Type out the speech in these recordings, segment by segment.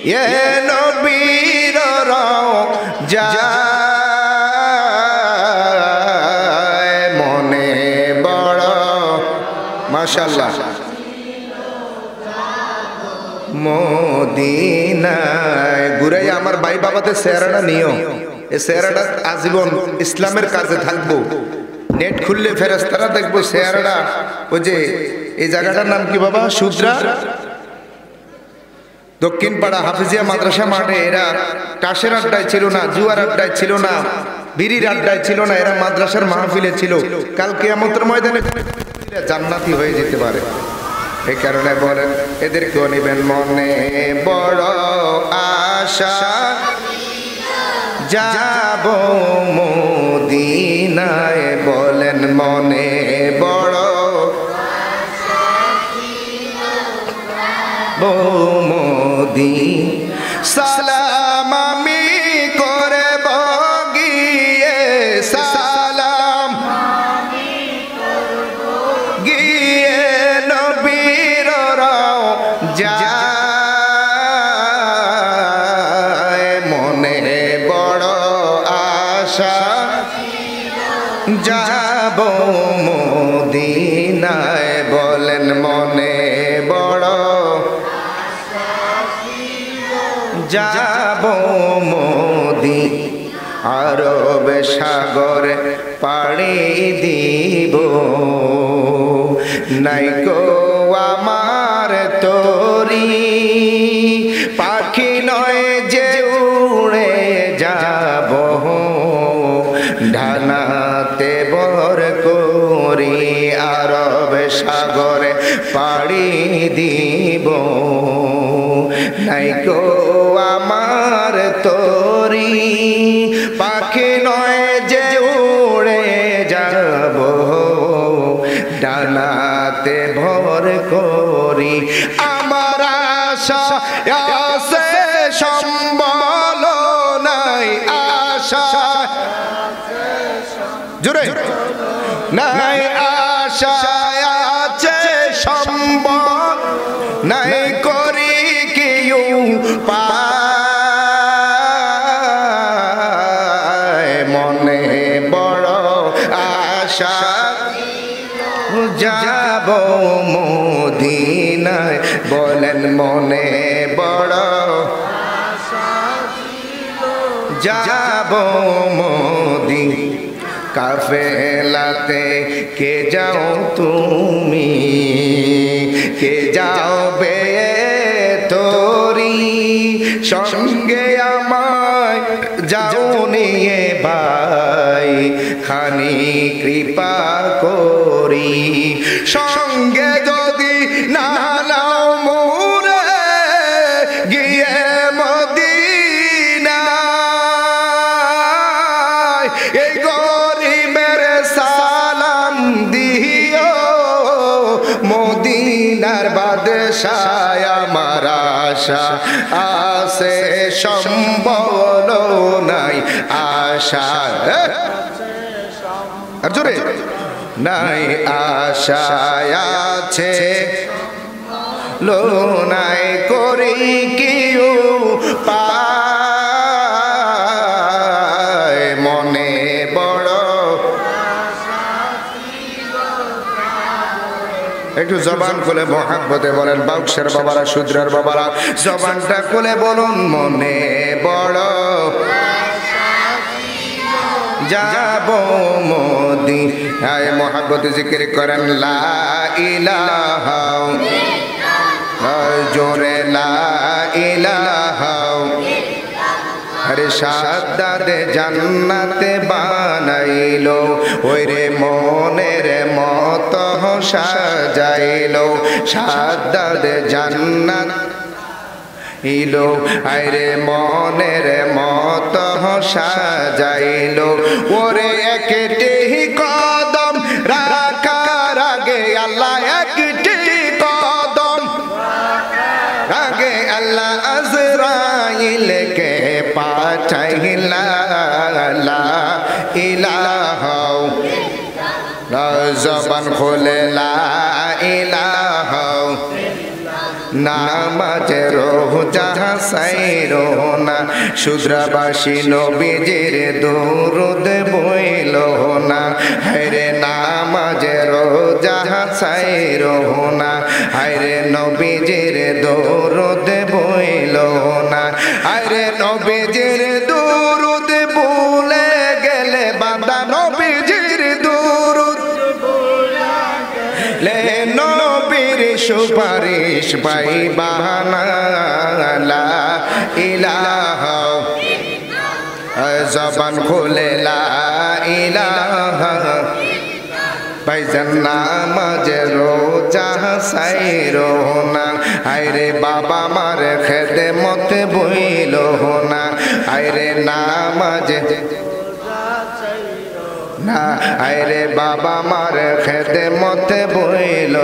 এ নবীর রওজায় মনে বড় মাশাআল্লাহ মদিনায় ঘুরে আমার ভাই বাবাদের চেহারাটা নিও এই চেহারাটা আজীবন ইসলামের কাজে থাকবো নেট খুললে ফেরেশতারা দেখবো চেহারাটা ওই যে এই জায়গাটার নাম কি বাবা সুদ্রা দক্ষিণ পাড়া হাফিজিয়া মাদ্রাসা মাঠে এরা টাসের আড্ডায় ছিল না জুয়ার আড্ডায় ছিল না বিড়ির আড্ডায় ছিল না এরা মাদ্রাসার মাহফিলে ছিল কাল কিয়ামতের ময়দানে জান্নাতি হয়ে যেতে পারে এই কারণে বলেন এদেরকেও নেবেন মনে বড় আশা যাব মদিনায় বলেন মনে বড় সালাম আমি করে গিয়ে সালাম গিয়ে নবীর রওজায় মনে বড় আশা যাব মদিনায় বলেন মনে বড় যাব মোদি আরব সাগর পাড়ি দিব নাইকো আমার তরি পাখি নয় যে উড়ে যাব ঢানাতে বর করি আরব সাগরে পাড়ি দিব নাইকো আমার তরি পাখি নয় যে উড়ে যাব ডানাতে ভর করি আমার আশা আছে সম্বল নাই আশা জোরে নাই আশা আছে সম্বল নাই করি পায় মনে বড় আশা যাব মদিনায় বলেন মনে বড় যাব মদিনায় কাফেলাতে কে যাও তুমি কে যাবে তোরি সঙ্গে আমায় যাও নিয়ে ভাই খানি কৃপা করি সঙ্গে যদি না নাও মোরে গিয়ে মদিনায় এই গরিবের সালাম দিও মদিনার বাদশাহ আমার আশা আছে সম্বল নাই আশা আর জোরে নাই আশা আছে লোনাই করি কিউ পায় মনে বড় একটু জবান খুলে মহাব্বতে বলেন বাউশের বাবারা শূদ্রের বাবারা জবানটা খুলে বলুন মনে বড় যাব মদিনায় মহাব্বতে জিকির করেন লা ইলাহা জোরে লা ইলাহা আরে সাদ্দাতে জান্নাতে বানাইলো ওই রে মনের মত সাজাইলো সাদ্দাতে জান্নাত ইলো আইরে মনের মত সাজাইলো ওরে একটি কদম রাখার আগে আল্লাহ একটি কদম আগে আল্লাহ আজরাইলকে পাঠাইলা লা ইলাহা জবান খোলে লা ইলাহা নামাজে রোজা সাইরো না শুদ্রাবাসী নবীজির দরুদ বইল না হায়রে নামাজে রোজা সাইরো না হায়রে নবীজির দরুদ বইল না হায়রে নবীজির দরুদ ভুলে গেলে বান্দা নবীজির দরুদ লে নবীর সুপারিশ পাইবা না লা ইলাহা জবান খুলে লা ইলাহা ভাইজান নামাজে রোজা সাইরো না আইরে বাবা মার খেদমত বইল না আইরে নামাজে না আইরে বাবা মার খেদমত বইল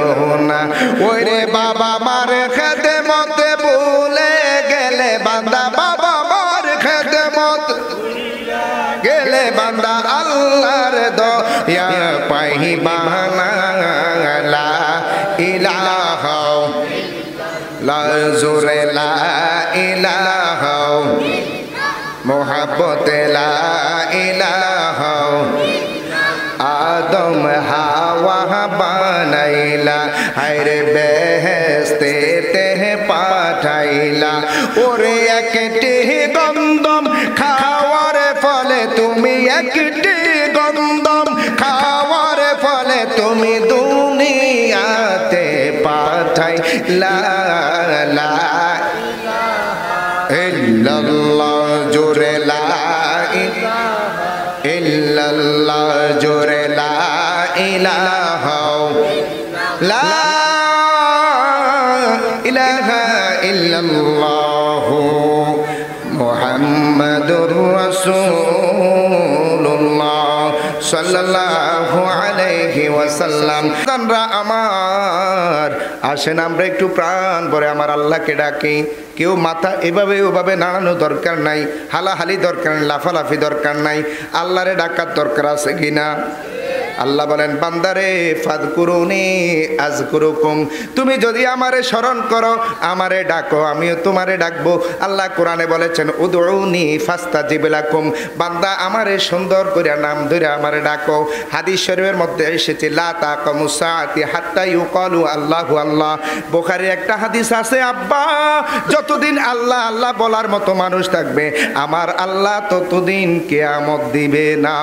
না ওরে বাবা মার খেদমত ভুলে গেলে বান্দা বাবা মার খেদমত গেলে বান্দা আল্লাহর দয়া পাইবা না লা ইলাহা লা জোরে লা ইলাহা মোহাব্বত লা ইলাহা আদম হাওয়া বানাইলা হায়রে বেহেশতে তে পাঠাইলা ওরে একটি গন্ধম খাওয়ার ফলে তুমি একটি গন্ধম খাওয়ার ফলে তুমি দুনিয়াতে পাঠাইলা লা ইল্লাল্লাহ জোরে লা ইল্লাল্লাহ জোরে লা ইলাহা লা ইলাহা ইল্লাল্লাহ মুহাম্মাদুর রাসূলুল্লাহ সাল্লাল্লাহু আলাইহি ওয়াসাল্লাম। আমার আসেন আমরা একটু প্রাণ ভরে আমার আল্লাহকে ডাকি। কেউ মাথা এভাবে ওভাবে নাড়ানো দরকার নাই, হালাহালি দরকার নাই, লাফালাফি দরকার নাই। আল্লাহরে ডাকার দরকার আছে কিনা? আল্লাহ বলেন বান্দারে ফাযকুরুনি আযকুরুকুম, তুমি যদি আমারে স্মরণ করো, আমারে ডাকো, আমিও তোমারে ডাকবো। আল্লাহ কোরআনে বলেছেন উদউনি ফাস্তাজিব লাকুম, বান্দা আমারে সুন্দর করে নাম ধরে আমারে ডাকো। হাদিস শরীফের মধ্যে এসেছে লা তাকামুস সাআতি হাত্তা ইউকালু আল্লাহু আল্লাহ। বুখারীর একটা হাদিস আছে, আব্বা যতদিন আল্লাহ আল্লাহ বলার মতো মানুষ থাকবে আমার আল্লাহ ততদিন কিয়ামত দিবে না।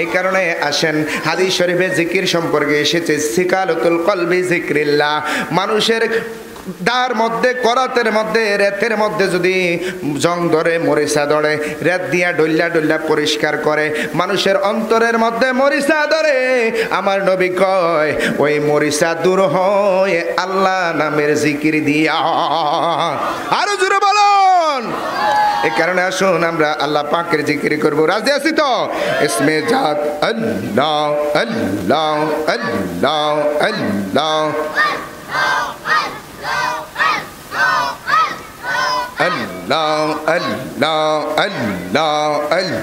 এই কারণে আসেন হাদিস শরীফে জিকির সম্পর্কে এসেছে সিকালাতুল কলবি জিক্রিল্লাহ। মানুষের দার মধ্যে করাতের মধ্যে রেতের মধ্যে যদি জং ধরে মরিচা ধরে রেত দিয়া ডল্লা ডল্লা পরিষ্কার করে, মানুষের অন্তরের মধ্যে মরিচা ধরে, আমার নবী কয় ওই মরিচা দূর হয় আল্লাহ নামের জিকির দিয়া। আরো জোরে বলুন। এই কারণে আসুন আমরা আল্লাহ পাকের জিকির করবো। রাজি আছি তো? ইসমে জাত আল্লাহ আল্লাহ আল্লাহ আল্লাহ আল্লাহ আল্লাহ আল্লাহ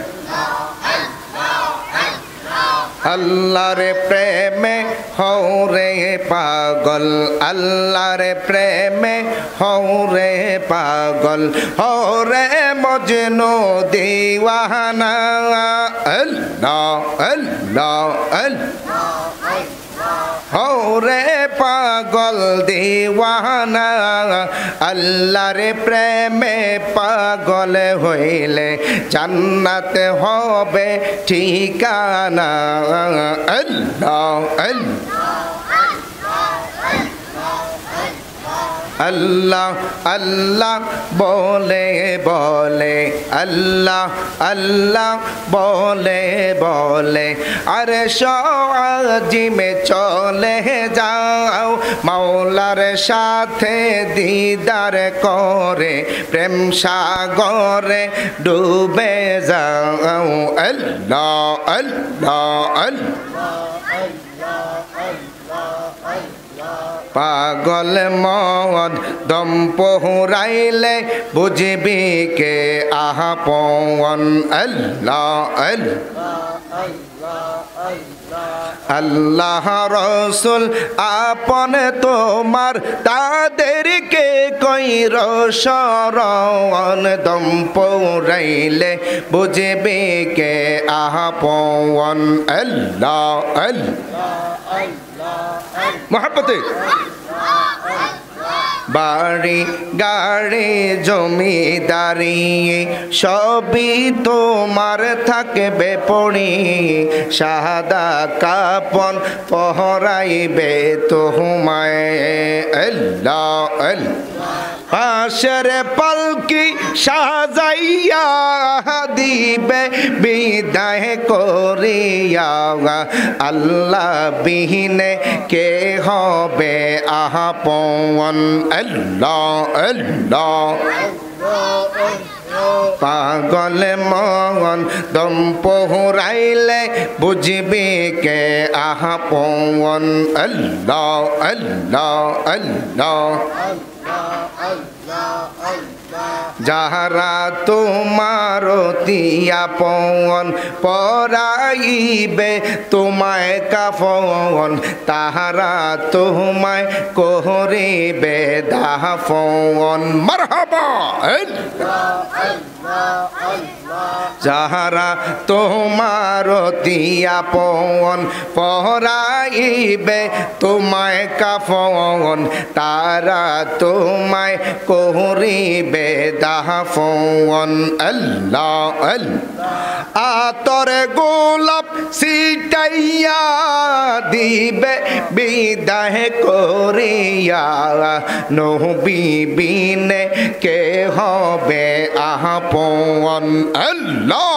আল্লাহর প্রেমে হও রে পাগল, আল্লাহর প্রেমে হও রে পাগল, হও রে মজনু দিওয়ানা। আল্লাহ আল্লাহ আল্লাহ হও রে পাগল দিওয়ানা, আল্লাহর প্রেমে পাগল হইলে জান্নাতে হবে ঠিকানা। আল্লাহ আল্লাহ আল্লাহ বলে বলে, আল্লাহ আল্লাহ বলে বলে, আরে আজিমে চলে যাও মাওলার সাথে দিদার করে, প্রেম সাগরে ডুবে যাও। আল্লাহ আল্লাহ আল্লাহ পাগল মন দম পহুরাইলে বুঝবি কে আপন। আল্লাহ আল্লাহ আল্লাহ রসুল আপন তোমার তাদেরকে কইর শরণ দম পৌরাইলে বুঝবে কে আপন আল্লাহ আল্লাহ মোহাব্বতে বাড়ি গাড়ি জমিদারি সবই তোমার থাকবে পড়ি সাদা কাপন পহরাইবে তোমায় আল্লাহ আল্লাহ পাশের পালকি সাজাইয়া দিবে বিদায় করিয়া আল্লাহ বিহীনে কে হবে আপন আল্লাহ আল্লাহ পাগল মন দম পহরাইলে বুঝবে কে আপন আল্লাহ আল্লাহ আল্লাহ যাহারা তোমার আপন পরাইবে তোমায় কাফন তাহারা তোমায় করিবে দাফন মারহাবা যাহারা তোমার আপন পরাইবে তোমায় কাফন তারা তোমায় করিবে দাফন আল্লাহ আল্লাহ আতর গোলাপ সিটাইয়া দিবে বিদায় করিয়া নবী বিনে কে হবে আপন আল্লাহ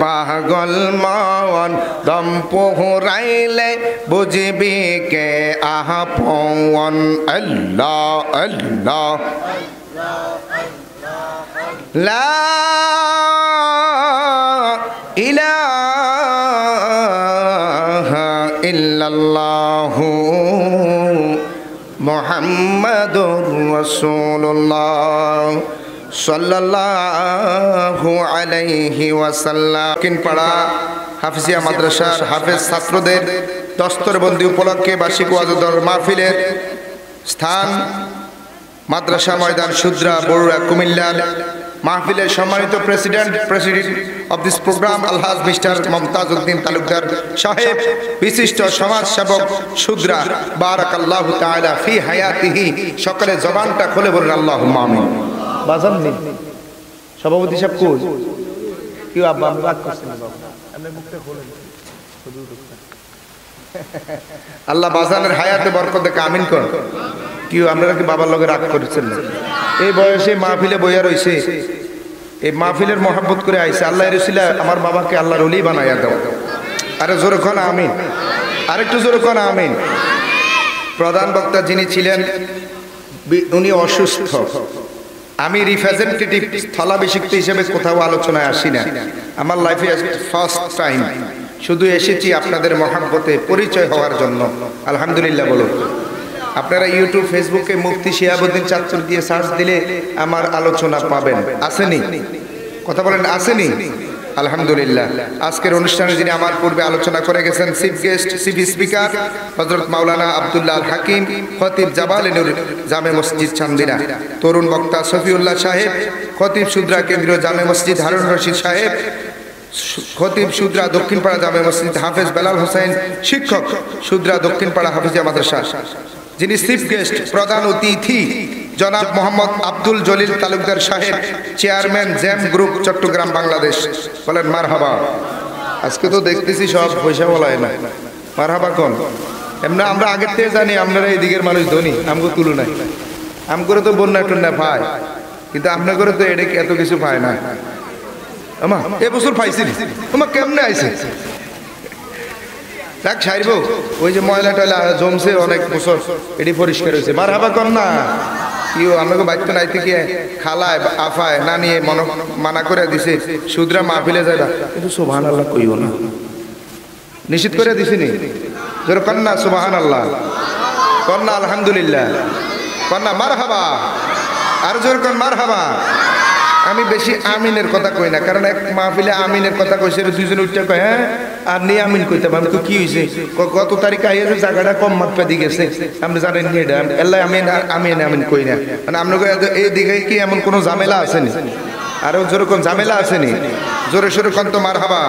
পাগল মন দম পহরাইলে বুঝবি কে আপন আল্লাহ আল্লাহ লা ইলাহা ইল্লাল্লাহু মুহাম্মাদুর রাসূলুল্লাহ সাল্লাল্লাহু আলাইহি ওয়াসাল্লাম কিনপাড়া হাফিজিয়া মাদ্রাসার হাফেজ ছাত্রদের দস্তরবন্দি উপলক্ষে বার্ষিক ওয়াজ মাহফিলের স্থান মাদ্রাসা ময়দান শুদ্রা বড়ুয়া কুমিল্লা মাহফিলের সম্মানিত প্রেসিডেন্ট অফ দিস প্রোগ্রাম আলহাজ মিস্টার মমতাজ উদ্দিন তালুকদার সাহেব বিশিষ্ট সমাজ সেবক শুদ্রা বারাকাল্লাহু তাআলা ফি হায়াতিহি সকলে জবানটা খুলে বলেন আল্লাহুম্মা আমিন বাজান নেই সভাপতি সাহেব কই কি আব্বা আমি বাদ করছি না বাবা আপনি মুখটা খোলেন আল্লাহ বাজানের হায়াতে বরকত দেখে আমিন কর কি আপনারা কি বাবার লগে রাগ করেছেন এই বয়সে মাহফিলে বইয়া রইছে এই মাহফিলের মহব্বত করে আইছে আল্লাহর রাসূল আমার বাবাকে আল্লাহর ওলি বানায়া দাও আরে জোরে কোন আমিন আরেকটু জোরে কোন আমিন প্রধান বক্তা যিনি ছিলেন উনি অসুস্থ আমি রিপ্রেজেন্টেটিভ স্থলাভিষিক্ত হিসেবে কোথাও আলোচনায় আসি না আমার লাইফে ফার্স্ট টাইম শুধু এসেছি আপনাদের মহব্বতে পরিচয় হওয়ার জন্য আলহামদুলিল্লাহ বলুন আপনারা ইউটিউব ফেসবুকে মুফতি শিহাবুদ্দিন চাঁদপুর দিয়ে সার্চ দিলে আমার আলোচনা পাবেন আসেনি কথা বলেন আসেনি আলহামদুলিল্লাহ আজকের অনুষ্ঠানে যিনি আমার পূর্বে আলোচনা করে গেছেন chief guest chief speaker Hazrat Maulana Abdullah Al হাকিম খতিব জাবালে নূর জামে মসজিদ চান্দিনা তরুণ বক্তা সফিউল্লাহ সাহেব খতিব শুদ্রা কেন্দ্রীয় জামে মসজিদ হারুন রশিদ সাহেব খতিব শুদ্রা দক্ষিণপাড়া জামে মসজিদ হাফেজ বেলাল হোসেন শিক্ষক শুদ্রা দক্ষিণপাড়া হাফিজিয়া মাদ্রাসা যিনি চিফ গেস্ট প্রধান অতিথি জনাব মোহাম্মদ আব্দুল জলিল তালুকদার সাহেব chairman jam group Chittagong Bangladesh বলেন মারহাবা আজকে তো দেখতেছি সব পয়সা বলায় না মারহাবা কোন এমনি আমরা আগের থেকে জানি আপনারা এই দিকের মানুষ ধনী আমগো তুলো নাই আমগরে তো বন্যা টন্যা পায় কিন্তু আপনার তো এটা এত কিছু পায় না আমা এবছর পাইছি আমা কেমনে আইছে দেখ সাইব ওই যে ময়লা টয়লা জমছে অনেক বছর এটি পরিষ্কার হয়েছে মারহাবা কর না কেউ আমাকে বাড়িতে নাইতে গিয়ে খালায় আফায় না নিয়ে মানা করে দিছে শুদ্রা মাহফিলে যাইবা কিন্তু সুবহানাল্লাহ কইও না নিষেধ করে দিছি নি জোর কন্যা সুবহানাল্লাহ কন্যা আলহামদুলিল্লাহ কন্যা মারহাবা আর জোর কন মারহাবা আমি বেশি আমিনের কথা কই না, কারণ এক মাহফিলে আমিনের কথা কইছে, দুইজন উঠতে কয় হ্যাঁ আর নিয়ে আমিন কইতে আমি তো কি হয়েছে কত তারিখ আইয়াছে জায়গাটা কম মাত্রা দিয়ে গেছে, আপনি জানেন নি এটা আল্লাহ আমিন আমিন আমিন কই না, মানে আপনাকে এই দিকে কি এমন কোনো ঝামেলা আসেনি? আরো জোরে কোন ঝামেলা আসেনি? জোরে সোরে কোন তো মারহাবা।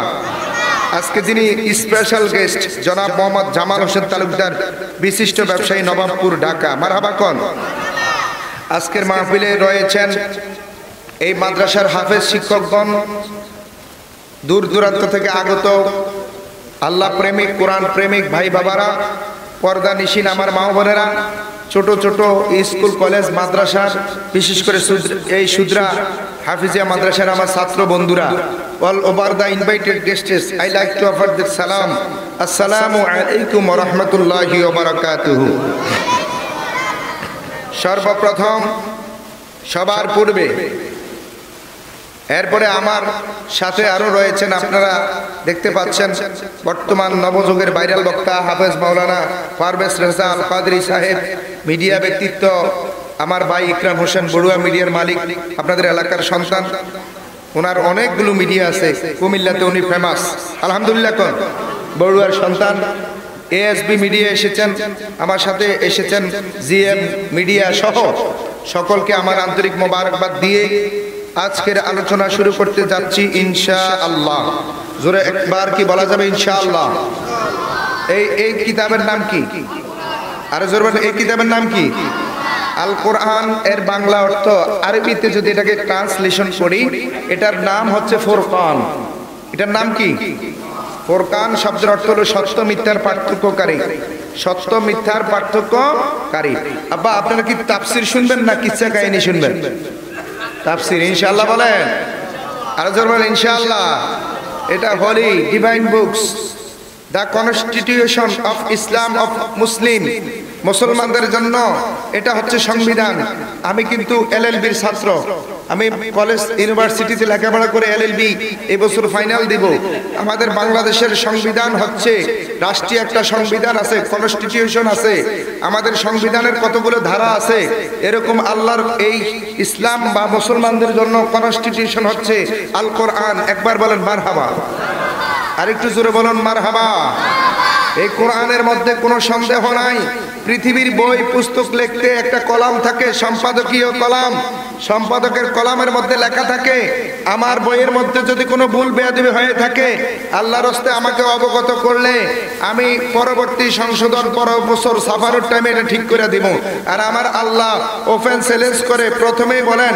আজকে যিনি স্পেশাল গেস্ট জনাব মোহাম্মদ জামাল হোসেন তালুকদার, বিশিষ্ট ব্যবসায়ী, নবাবপুর, ঢাকা, মারহাবা কোন। আজকের মাহফিলে রয়েছেন এই মাদ্রাসার হাফেজ শিক্ষকগণ, দূর দূরান্ত থেকে আগত আল্লাহ প্রেমিক, কোরআন প্রেমিক ভাই বাবারা, পর্দা নিশিন আমার মা বোনেরা, ছোট ছোট স্কুল কলেজ মাদ্রাসার, বিশেষ করে এই সুদ্রা হাফিজিয়া মাদ্রাসার আমার ছাত্র বন্ধুরা, all over the invited guests, I like to offer the সালাম, আসসালামু আলাইকুম ওয়া রাহমাতুল্লাহি ওয়া বারাকাতুহু। সর্বপ্রথম সবার পূর্বে, এরপরে আমার সাথে আরো রয়েছেন, আপনারা দেখতে পাচ্ছেন বর্তমান নবযুগের ভাইরাল বক্তা হাফেজ মাওলানা পারভেজ রেজা আল কাদরি সাহেব, মিডিয়া ব্যক্তিত্ব আমার ভাই ইকরাম হোসেন বড়ুয়া, মিডিয়ার মালিক, আপনাদের এলাকার সন্তান, ওনার অনেকগুলো মিডিয়া আছে, কুমিল্লাতে উনি ফেমাস আলহামদুলিল্লাহ। কোন বড়ুয়ার সন্তান এএসবি মিডিয়া এসেছেন, আমার সাথে এসেছেন জিএম মিডিয়া সহ সকলকে আমার আন্তরিক মোবারকবাদ দিয়ে আজকের আলোচনা শুরু করতে যাচ্ছি ইনশাআল্লাহ। জোরে একবার কি বলা যাবে ইনশাআল্লাহ? এই কিতাবের নাম কি? আরে জোরে বলেন, এই কিতাবের নাম কি? আল কোরআন। এর বাংলা অর্থ আরবিতে যদি এটাকে ট্রান্সলেশন করি, এটার নাম হচ্ছে ফুরকান। এটার নাম কি? ফুরকান শব্দের অর্থ হলো সত্য মিথ্যার পার্থক্যকারী, সত্য মিথ্যার পার্থক্যকারী। আব্বা আপনারা কি তাফসীর শুনবেন না কিচ্ছা কাহিনী শুনবেন? তাফসীর ইনশাআল্লাহ বলেন, আরো জোরে বলেন ইনশাআল্লাহ। এটা holy divine books, the constitution of Islam of Muslim, মুসলমানদের জন্য এটা হচ্ছে সংবিধান। আমি কিন্তু এলএলবির ছাত্র, আমি কলেজ ইউনিভার্সিটিতে লেখাপড়া করে এলএলবি এই বছর ফাইনাল দিব। আমাদের বাংলাদেশের সংবিধান হচ্ছে রাষ্ট্রীয় একটা সংবিধান আছে, কনস্টিটিউশন আছে। আমাদের সংবিধানের কতগুলো ধারা আছে, এরকম আল্লাহর এই ইসলাম বা মুসলমানদের জন্য কনস্টিটিউশন হচ্ছে আল কোরআন। একবার বলেন মারহাবা, আরেকটু জোরে বলুন মারহাবা। এই কোরআনের মধ্যে কোনো সন্দেহ নাই, পৃথিবীর বই পুস্তক লিখতে একটা কলাম থাকে, সম্পাদকীয় কলাম, সম্পাদকের কলামের মধ্যে লেখা থাকে। আমার বইয়ের মধ্যে যদি কোনো ভুল বেয়াদবি হয়ে থাকে, আল্লাহর রাস্তে আমাকে অবগত করলে আমি পরবর্তী সংশোধন পরের বছর সাফারের টাইমে এটা ঠিক করে দিব। আর আমার আল্লাহ ওপেন চ্যালেঞ্জ করে প্রথমেই বলেন,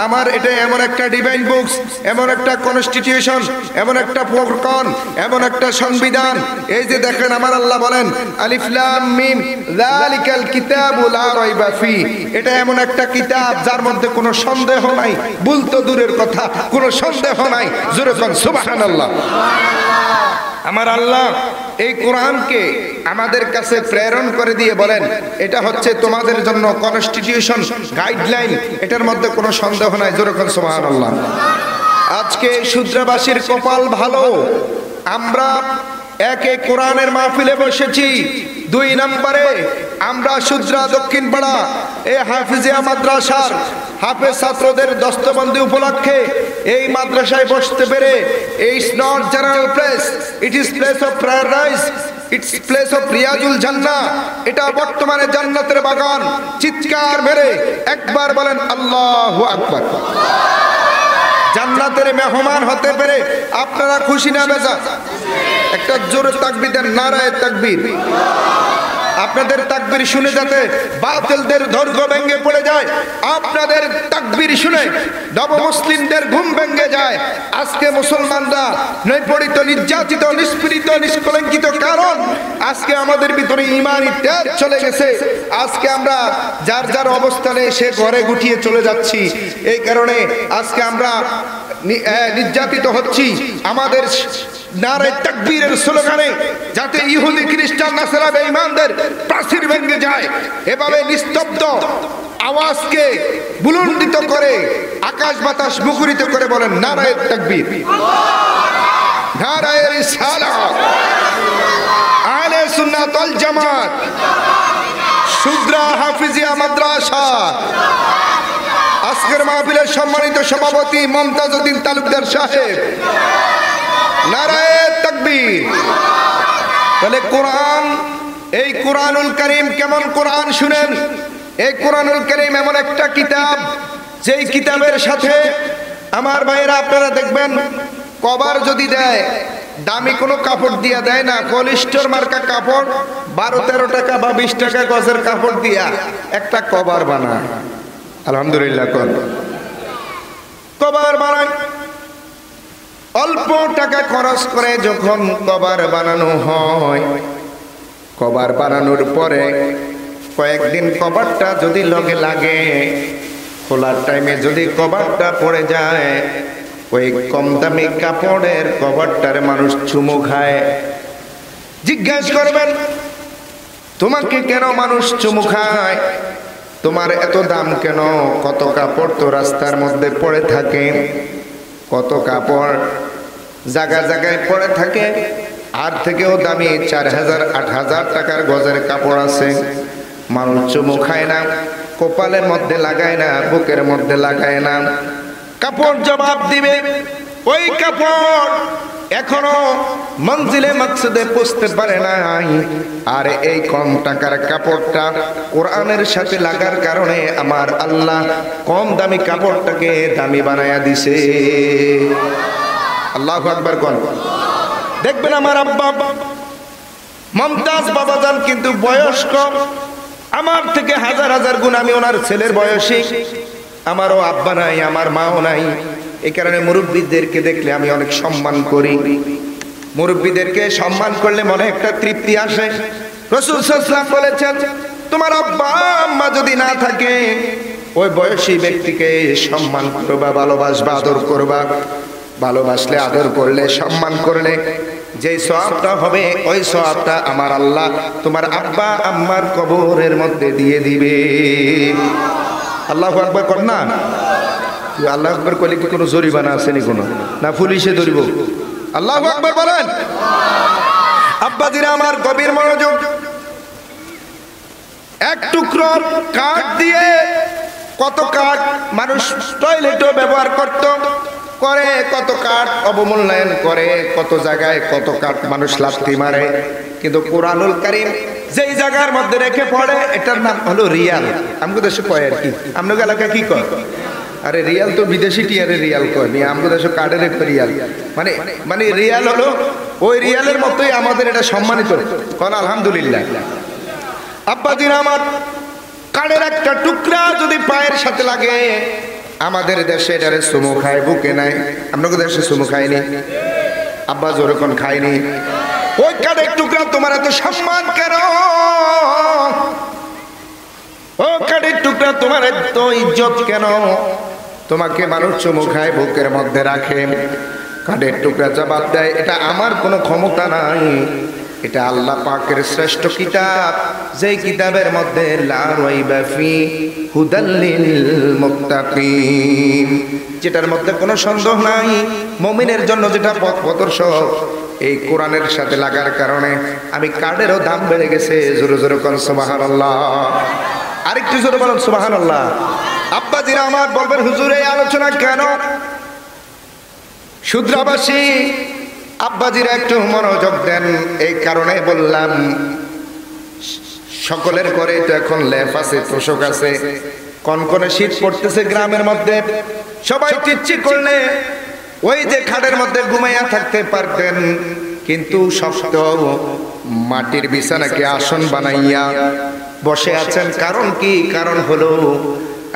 আমার এটা এমন একটা ডিভাইন বুকস, এমন একটা কনস্টিটিউশন, এমন একটা ফুরকান, এমন একটা সংবিধান। এই যে দেখেন আমার আল্লাহ বলেন আলিফ লাম মিম যালিকাল কিতাবু লা রাইবা ফি, এটা এমন একটা কিতাব যার মধ্যে কোনো সন্দেহ নাই, ভুল তো দূরের কথা, কোনো সন্দেহ নাই। জোরে বলেন সুবহানাল্লাহ। আমার আল্লাহ এই কোরআনকে আমাদের কাছে প্রেরণ করে দিয়ে বলেন, এটা হচ্ছে তোমাদের জন্য কনস্টিটিউশন, গাইডলাইন, এটার মধ্যে কোনো সন্দেহ নাই। জোরে বলেন সুবহানাল্লাহ। আজকে শূদ্রবাসীর কপাল ভালো, আমরা একে কোরআনের মাহফিলে বসেছি, 2 নম্বরে আমরা সুদ্রা দক্ষিণ পাড়া এই হাফিজিয়া মাদ্রাসার হাফেজ ছাত্রদের দস্তবন্দি উপলক্ষে এই মাদ্রাসায় বসতে পেরে, it's not general place, it is place of paradise, it's place of Riazul জান্নাহ, এটা বর্তমানে জান্নাতের বাগান। চিৎকার মেরে একবার বলেন আল্লাহু আকবার। জান্নাতের মেহমান হতে পেরে আপনারা খুশি না বেজা? একটা জোরে তাকবীর দেন, নারায়ে তাকবীর। আপনাদের তাকবীর শুনে যাতে বাতিলদের ধৈর্য ভেঙে পড়ে যায়, আপনাদের তাকবীর শুনে নব মুসলিমদের ঘুম ভেঙে যায়। আজকে মুসলমানরা নৈপড়িত, নির্যাতিত, নিষ্পীড়িত, নিষ্কলঙ্কিত, কারণ আজকে আমাদের ভিতরে ঈমানি তেজ চলে গেছে। আজকে আমরা যার যার অবস্থানে সে ঘরে গুটিয়ে চলে যাচ্ছি। এই কারণে আজকে আমরা নির্যাতিত হচ্ছি। আমাদের নারে তাকবীরের স্লোগানে যাতে ইহুদি, খ্রিস্টান, নাসারা, বেঈমানদের প্রাচীর ভেঙে যায়, এভাবে নিস্তব্ধ আওয়াজকে বুলন্দিত করে আকাশ বাতাস মুখরিত করে বলেন নারায়ে তাকবীর, নারায়ে রিসালাত, আহলে সুন্নাত ওয়াল জামাত, সুদ্রা হাফিজিয়া মাদ্রাসা। আজকের মাহফিলের সম্মানিত সভাপতি মমতাজউদ্দিন তালুকদার সাহেব, নারায়ে তাকবীর। তাহলে কোরআন, এই কোরআনুল কারীম কেমন কোরআন শুনেন। এই কোরআনুল কারীম এমন একটা কিতাব, যেই কিতাবের সাথে আমার ভাইয়েরা আপনারা দেখবেন কভার যদি দেয়, দামি কোনো কাপড় দিয়া দেয় না, পলিস্টার মার্কা কাপড় 12-13 টাকা বা 20 টাকা গজের কাপড় দিয়া একটা কভার বানায়। আলহামদুলিল্লাহ, কভার বানায় অল্প টাকা খরচ করে। যখন কভার বানানো হয়, কভার বানানোর পরে কয়েকদিন কভারটা যদি লগে লাগে, খোলার টাইমে যদি কভারটা পড়ে যায়, ওই কম দামি কাপড়ের কভারটার মানুষ চুমু খায়। জিজ্ঞাসা করবেন তোমাকে কেন মানুষ চুমু খায়, তোমার এত দাম কেন? কত কাপড় তো রাস্তার মধ্যে পড়ে থাকে, কত কাপড় জায়গা জায়গায় পড়ে থাকে। আর থেকেও দামি 4000-8000 টাকার গজের কাপড় আছে, মানুষ চুমু খায় না, কপালের মধ্যে লাগায় না, বুকের মধ্যে লাগায় না। কাপড় জবাব দিবে, ওই কাপড় এখনো মঞ্জিলে মাকসুদে পৌঁছতে পারে নাই। আর এই কম টাকার কাপড়টা কোরআনের সাথে লাগার কারণে আমার আল্লাহ কম দামি কাপড়টাকে দামি বানায়া দিছে। আল্লাহু আকবার কোন। দেখবেন আমার আব্বা মমতাজ বাবাজান কিন্তু বয়স্ক, আমার থেকে হাজার হাজার গুণ আমি ওনার ছেলের বয়সী। আমারও আব্বা নাই, আমার মাও নাই। এই কারণে মুরব্বীদেরকে দেখলে আমি অনেক সম্মান করি। মুরব্বীদেরকে সম্মান করলে মনে একটা তৃপ্তি আসে। রাসূল সাল্লাল্লাহু আলাইহি ওয়াসাল্লাম বলেছেন, তোমার আব্বা আম্মা যদি না থাকে, ওই বয়সী ব্যক্তিকে সম্মান করবা, ভালোবাসবা, আদর করবা। ভালোবাসলে, আদর করলে, সম্মান করলে যেই সওয়াবটা হবে, ওই সওয়াবটা আমার আল্লাহ তোমার আব্বা আম্মার কবরের মধ্যে দিয়ে দিবে। আল্লাহু আকবার কর না। আল্লাহু আকবার কইলে কি কোনো জরিমানা আছে নি কোনো? না পুলিশে ধরিব? আল্লাহু আকবার বলেন। আব্বাজিরা আমার গভীর মনোযোগ। এক টুকরো কাঠ দিয়ে কত কাঠ মানুষ টয়লেটও ব্যবহার করত, করে কত কাঠ অবমূল্যায়ন করে, কত জায়গায় কত কাঠ মানুষ লাথি মারে। কিন্তু কোরআনুল কারীম যেই জায়গার মধ্যে রেখে পড়ে, এটার নাম হলো রিয়াল। আমাদের দেশে কয় আর কি, আপনাদের এলাকায় কি কয়? আরে রিয়াল তো বিদেশি টিয়ারে রিয়াল কয়, আমাদের দেশে কার্ডের রিয়াল। মানে রিয়াল হলো ওই রিয়ালের মতোই আমাদের এটা সম্মানিত। কোন আলহামদুলিল্লাহ। আব্বাজিরা আমার, কাঠের একটা টুকরা যদি পায়ের সাথে লাগে, আমাদের দেশে এটারে চুমু খায়, বুকে নাই। আপনাদের দেশে চুমু খায়নি? আব্বা জোরকন খায়নি। ওই কাঠের টুকরা তোমার এত সম্মান কেন? ও কাঠের টুকরা তোমার এত ইজ্জত কেন? তোমাকে মানুষ চুমু খায়, বুকের মধ্যে রাখে। কাঠের টুকরা জবাব দেয়, এটা আমার কোনো ক্ষমতা নাই, এটা আল্লাহ পাকের শ্রেষ্ঠ কিতাব, যেই কিতাবের মধ্যে লা রাইবা ফি হুদাল লিল মুত্তাকিন, যেটার মধ্যে কোনো সন্দেহ নাই, মুমিনের জন্য যেটা পথ প্রদর্শক। এই কোরআনের সাথে লাগার কারণে আমি কার্ডেরও দাম বেড়ে গেছে। জোরে জোরে কোন সুবহানাল্লাহ। আরেকটু জোরে বলুন সুবহানাল্লাহ। আব্বাজিরা আমার বলবেন, হুজুর এই আলোচনা কেন? শুদ্রাবাসী আব্বাজিরা একটু মনোযোগ দেন। এই কারণে বললাম, সকলের ঘরে তো এখন লেপ আছে, তোষক আছে, কনকনে শীত পড়তেছে গ্রামের মধ্যে। সবাই চিচ্ছি করলে ওই যে খাটের মধ্যে ঘুমাইয়া থাকতে পারতেন, কিন্তু শক্ত মাটির বিছানাকে আসন বানাইয়া বসে আছেন। কারণ কি? কারণ হলো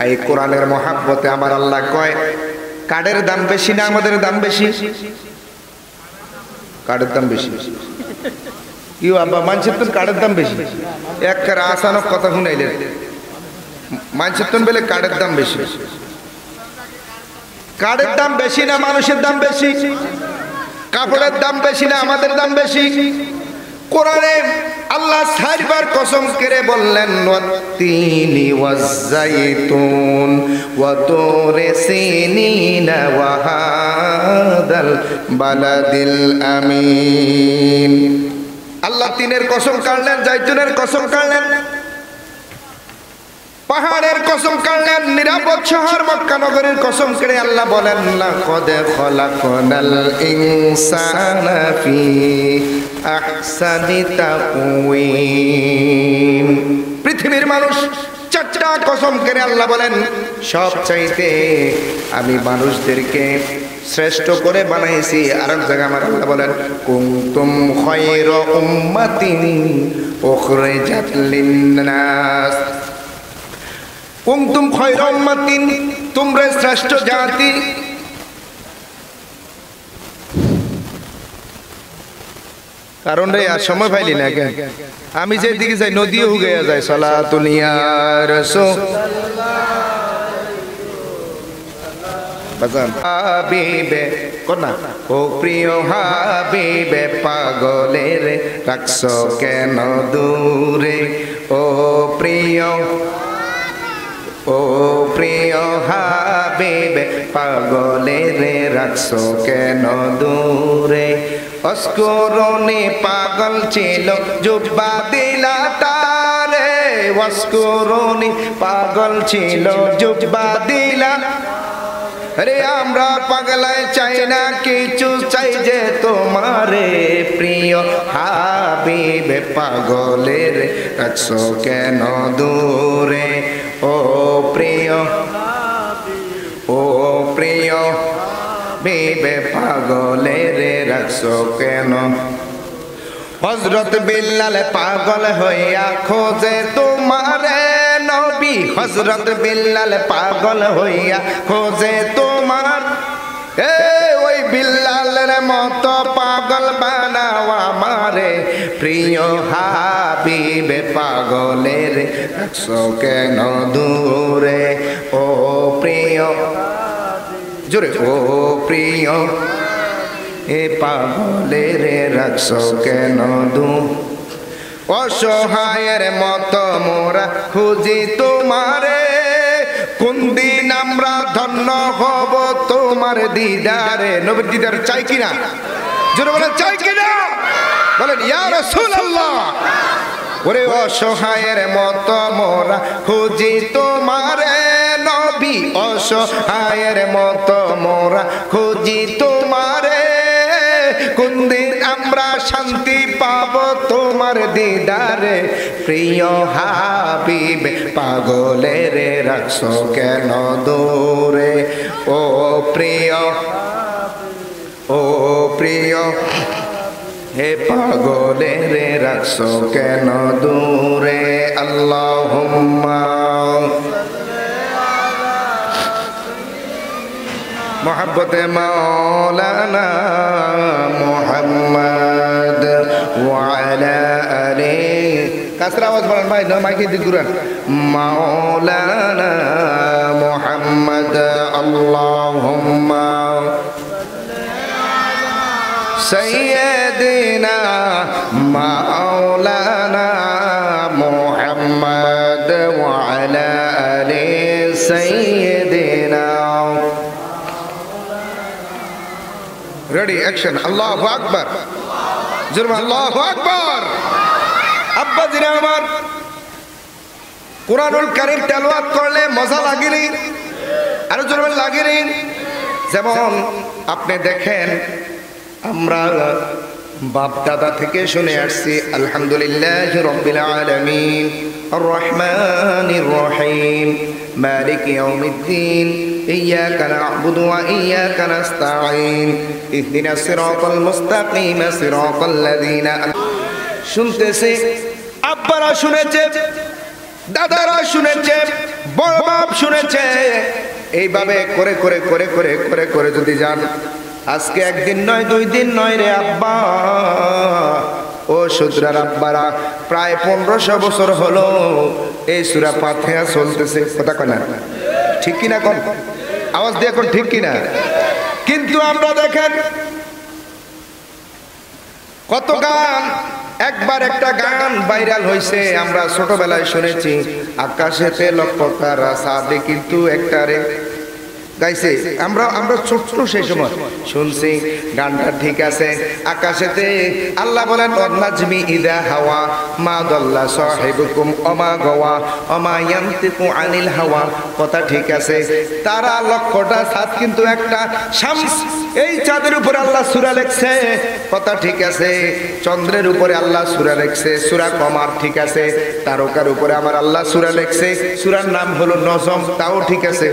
এই কোরআনের মহাব্বতে আমার আল্লাহ কয়, কাঠের দাম বেশি না আমাদের দাম বেশি? কাঠের দাম বেশি। কি আব্বা মানুষের তো কাঠের দাম বেশি? এক আসানক কথা শুনাইলেন, মানুষের তো বেলে কাঠের দাম বেশি। কাঠের দাম বেশি না মানুষের দাম বেশি? কাপড়ের দাম বেশি না আমাদের দাম বেশি? কোরআনে আল্লাহ চারবার কসম করে বললেন, ওয়াত্তিনি ওয়াজ্জাইতুন ওয়া তুরি সিনিন ওয়া হাদাল বালাদিল আমিন। আল্লাহ তিনের কসম কাটলেন, জাইতুনের কসম কাটলেন, পাহাড়ের কসম কাটলেন, নিরাপদ শহর মক্কা নগরীর কসম করে আল্লাহ বলেন লাকাদ খলাকনাল ইনসানা ফি আহসানি তাকওয়িম। পৃথিবীর মানুষ চারটা কসম করে আল্লাহ বলেন সব চাইতে আমি মানুষদেরকে শ্রেষ্ঠ করে বানাইছি। আরেক জায়গায় আমার আল্লাহ বলেন কুনতুম খায়রা উম্মাতিন উখরিজাত লিন-নাস। কুনতুম খায়রা উম্মাতিন, তোমরা শ্রেষ্ঠ জাতি। কারণ রে আর সময় পাইলি না কেন? আমি যে দিকে যাই নদীও হুগে যায়। সালাতুল ইয়া রাসূল হাবিবে কোনা ও প্রিয় হাবিবে পাগলের রাখছো কেন দূরে? ও প্রিয় হাবিবে পাগলের রাখছো কেন দূরে? অস্করণে পাগল ছিল জুব্বা দিলা তারে। অস্করণে পাগল ছিল জুব্বা দিলা। আরে আমরা পাগলায় চাই না কিছু, চাই যে তোমারে প্রিয় হাবিবে পাগলের রাখছো কেন দূরে? ও প্রিয় হাবিবে পাগলের রাখছো কেন? হযরত বিল্লাল পাগল হইয়া খোঁজে তোমারে নবী। হযরত বিল্লাল পাগল হইয়া খোঁজে তোমার। ওই বিল্লালের মতো পাগল বানাও আমারে প্রিয় হাবিবে পাগলের রাখছো কেন দূরে? ও প্রিয় জোরে ও প্রিয় পাগলের রাখছো কেন দূর? অসহায়ের মতো মোরা খুঁজি তোমারে। কোন দিন আমরা ধন্য হব তোমার দিদারে? নবীর দিদার চাই কিনা? জোরে বলেন চাই কিনা? বলেন ইয়া রাসূলুল্লাহ। ওরে অসহায়ের মতো মোরা খুঁজি তোমারে নবী। অসহায়ের মতো মোরা খুঁজি তোমারে। কোন দিন আমরা শান্তি পাবো তোমার দিদারে? প্রিয় হাবিবে পাগলের রাখছো কেন দূরে? ও প্রিয় হে পাগলের রাখছো কেন দূরে? আল্লাহুম্মা মোহাব্বতে মাওলানা মুহাম্মদ ওয়া আলা আলিহি। কাসরা আওয়াজ বলেন ভাই, না মাইকে দিক ঘুরান। মাওলানা মুহাম্মদ আল্লাহুম্মা সাইয়্যিদিনা মাওলানা মুহাম্মদ ওয়া আলা আলিহি সাইয়্যিদিনা। Ready action. আল্লাহু আকবার। জোরে আল্লাহু আকবার। আব্বা জিরা আমার কুরআনুল কারীম তেলাওয়াত করলে মজা লাগেনি? আরো জোরে লাগেনি? যেমন আপনি দেখেন আমরা বাপ দাদা থেকে শুনে আসছি আলহামদুলিল্লাহি রাব্বিল আলামিন আর রহমানির রহিম মালিকি ইয়াউমিদ্দিন ইয়্যাকা না'বুদু ওয়া ইয়্যাকা নাস্তাঈন ইহদিনাস সিরাতাল মুস্তাকিম সিরাতাল লাযিনা। শুনতেছি আব্বারা শুনেছে, দাদারা শুনেছে, বড় বাপ শুনেছে। এইভাবে করে করে করে করে করে করে যদি যান, আজকে একদিন নয়, 2 দিন নয় রে আব্বা ও সুদরার আব্বারা, প্রায় 1500 বছর হলো এই সূরা ফাতিহা চলতেছে। কথা কয় না? ঠিক কিনা? কোন আওয়াজ দিয়ে কোন ঠিক কিনা? কিন্তু আমরা দেখেন কত গান, একবার একটা গান ভাইরাল হয়েছে, আমরা ছোটবেলায় শুনেছি, আকাশেতে লক্ষ তারা চাঁদে কিন্তু একটারে। গাইছে, আমরা ছোট সেই সময় শুনছি গানটা, ঠিক আছে। আকাশেতে আল্লাহ বলেন ওয়ান-নাজমি ইযা হাওয়া মা দাল্লা সাহিবুকুম ওমা গাওয়া ওমা ইয়ানতিকু আনিল হাওয়া, কথা ঠিক আছে। তারা লক্ষটা, চাঁদ কিন্তু একটা, শামস এই চাঁদের উপরে আল্লাহ সূরা লিখছে, কথা ঠিক আছে। চন্দ্রের উপরে আল্লাহ সূরা লিখছে, সূরা কমার, ঠিক আছে। তারকার উপরে আমার আল্লাহ সূরা লিখছে, সূরার নাম হলো নজম, তাও ঠিক আছে।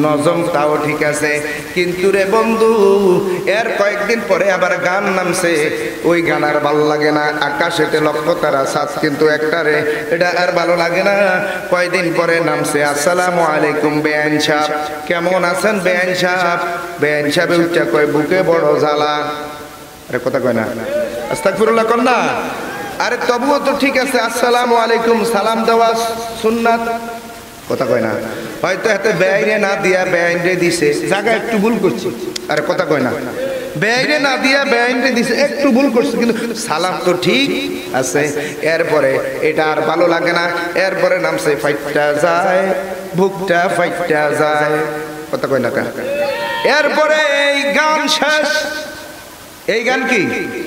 নজম, তাও ঠিক আছে। কিন্তু রে বন্ধু, এর কয়েকদিন পরে আবার গান নামছে, ওই গান আর ভালো লাগে না। আকাশেতে লক্ষ তারা, চাঁদ কিন্তু একটা রে, এটা আর ভালো লাগে না। কয়েকদিন পরে নামছে আসসালামু আলাইকুম বেআইন সাহেব, কেমন আছেন বেআইন সাহেব? বেআইন সাহেব উচ্চা কয় বুকে বড় জ্বালা। আরে কথা কয় না, আস্তাগফিরুল্লাহ কর না। আরে তবুও তো ঠিক আছে, আসসালামু আলাইকুম সালাম দেওয়া সুন্নাত, কথা কয় না। হয়তো এতে বেআইনে না দিয়া বেআইনে দিছে, জায়গা একটু ভুল করছে। আরে কথা কয় না, বেআইনে না দিয়া বেআইনে দিছে, একটু ভুল করছে, কিন্তু সালাম তো ঠিক আছে। এরপরে এটা আর ভালো লাগে না, এরপরে নামছে ফাইটটা যায় বুকটা ফাইটটা যায়, কথা কয় না। এরপরে এই গান শেষ, এই গান কি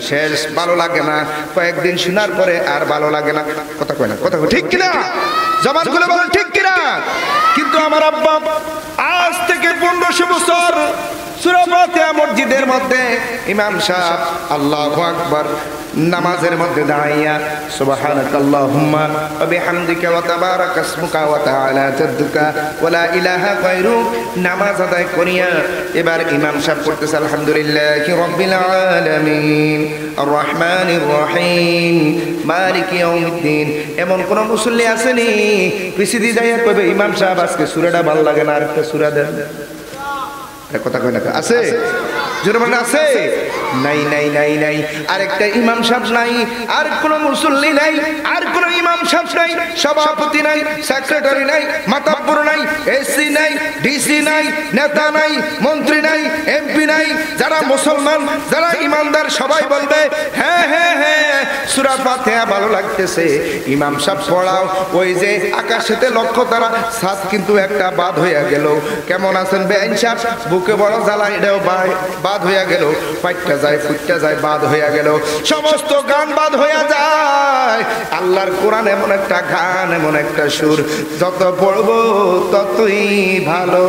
শেষ, ভালো লাগে না। কয়েকদিন শোনার পরে আর ভালো লাগে না, কথা কয় না, কথা ঠিক কিনা? জবান খুলে বলেন ঠিক কিনা? কিন্তু আমার আব্বা আজ থেকে 1500 বছর সূরা ফাতিহা মসজিদের মধ্যে ইমাম সাহেব আল্লাহু আকবার নামাজের মধ্যে দাঁড়াইয়া সুবহানাকাল্লাহুম্মা ওয়া বিহামদিকা ওয়া তাবারাকা ইসমুকা ওয়া তাআলা জাদ্দুকা ওয়া লা ইলাহা গায়রুক নামাজ আদায় করিয়া এবার ইমাম সাহেব পড়তেছে আলহামদুলিল্লাহি রাব্বিল আলামিন আর রহমানির রহিম মালিকি ইয়াউমিদ্দিন। এমন কোন মুসল্লি আসেনি পিছিয়ে যাইয়া কইবে ইমাম সাহেব আজকে সূরাটা ভালো লাগে না, আরেকটা সূরা দেন, কথা কয় না? আছে জোরে মানে আছে? নাই নাই নাই নাই, আরেকটা ইমাম সাহেব নাই, আর কোন মুসল্লি নাই, আর কোন ইমাম সাহেব নাই, সভাপতি নাই, সেক্রেটারি নাই, মাতাব্বর নাই, এসি নাই, ডিসি নাই, নেতা নাই, মন্ত্রী নাই, এমপি নাই। যারা মুসলমান, যারা ইমানদার সবাই বলবে হ্যাঁ হ্যাঁ হ্যাঁ সূরা ফাতিহা ভালো লাগতেছে, ইমাম সাহেব পড়াও। ওই যে আকাশেতে লক্ষ্য তারা, সাত কিন্তু একটা বাদ হইয়া গেল। কেমন আছেন বেআইন সাহেব? বুকে বড় জ্বালা, এটাও বাদ হইয়া গেল। ফাইটটা যায় ফুটটা যায়, বাদ হইয়া গেল। সমস্ত গান বাদ হইয়া যায়। আল্লাহর কোরআন এমন একটা গান, এমন একটা সুর, যত পড়বো ততই ভালো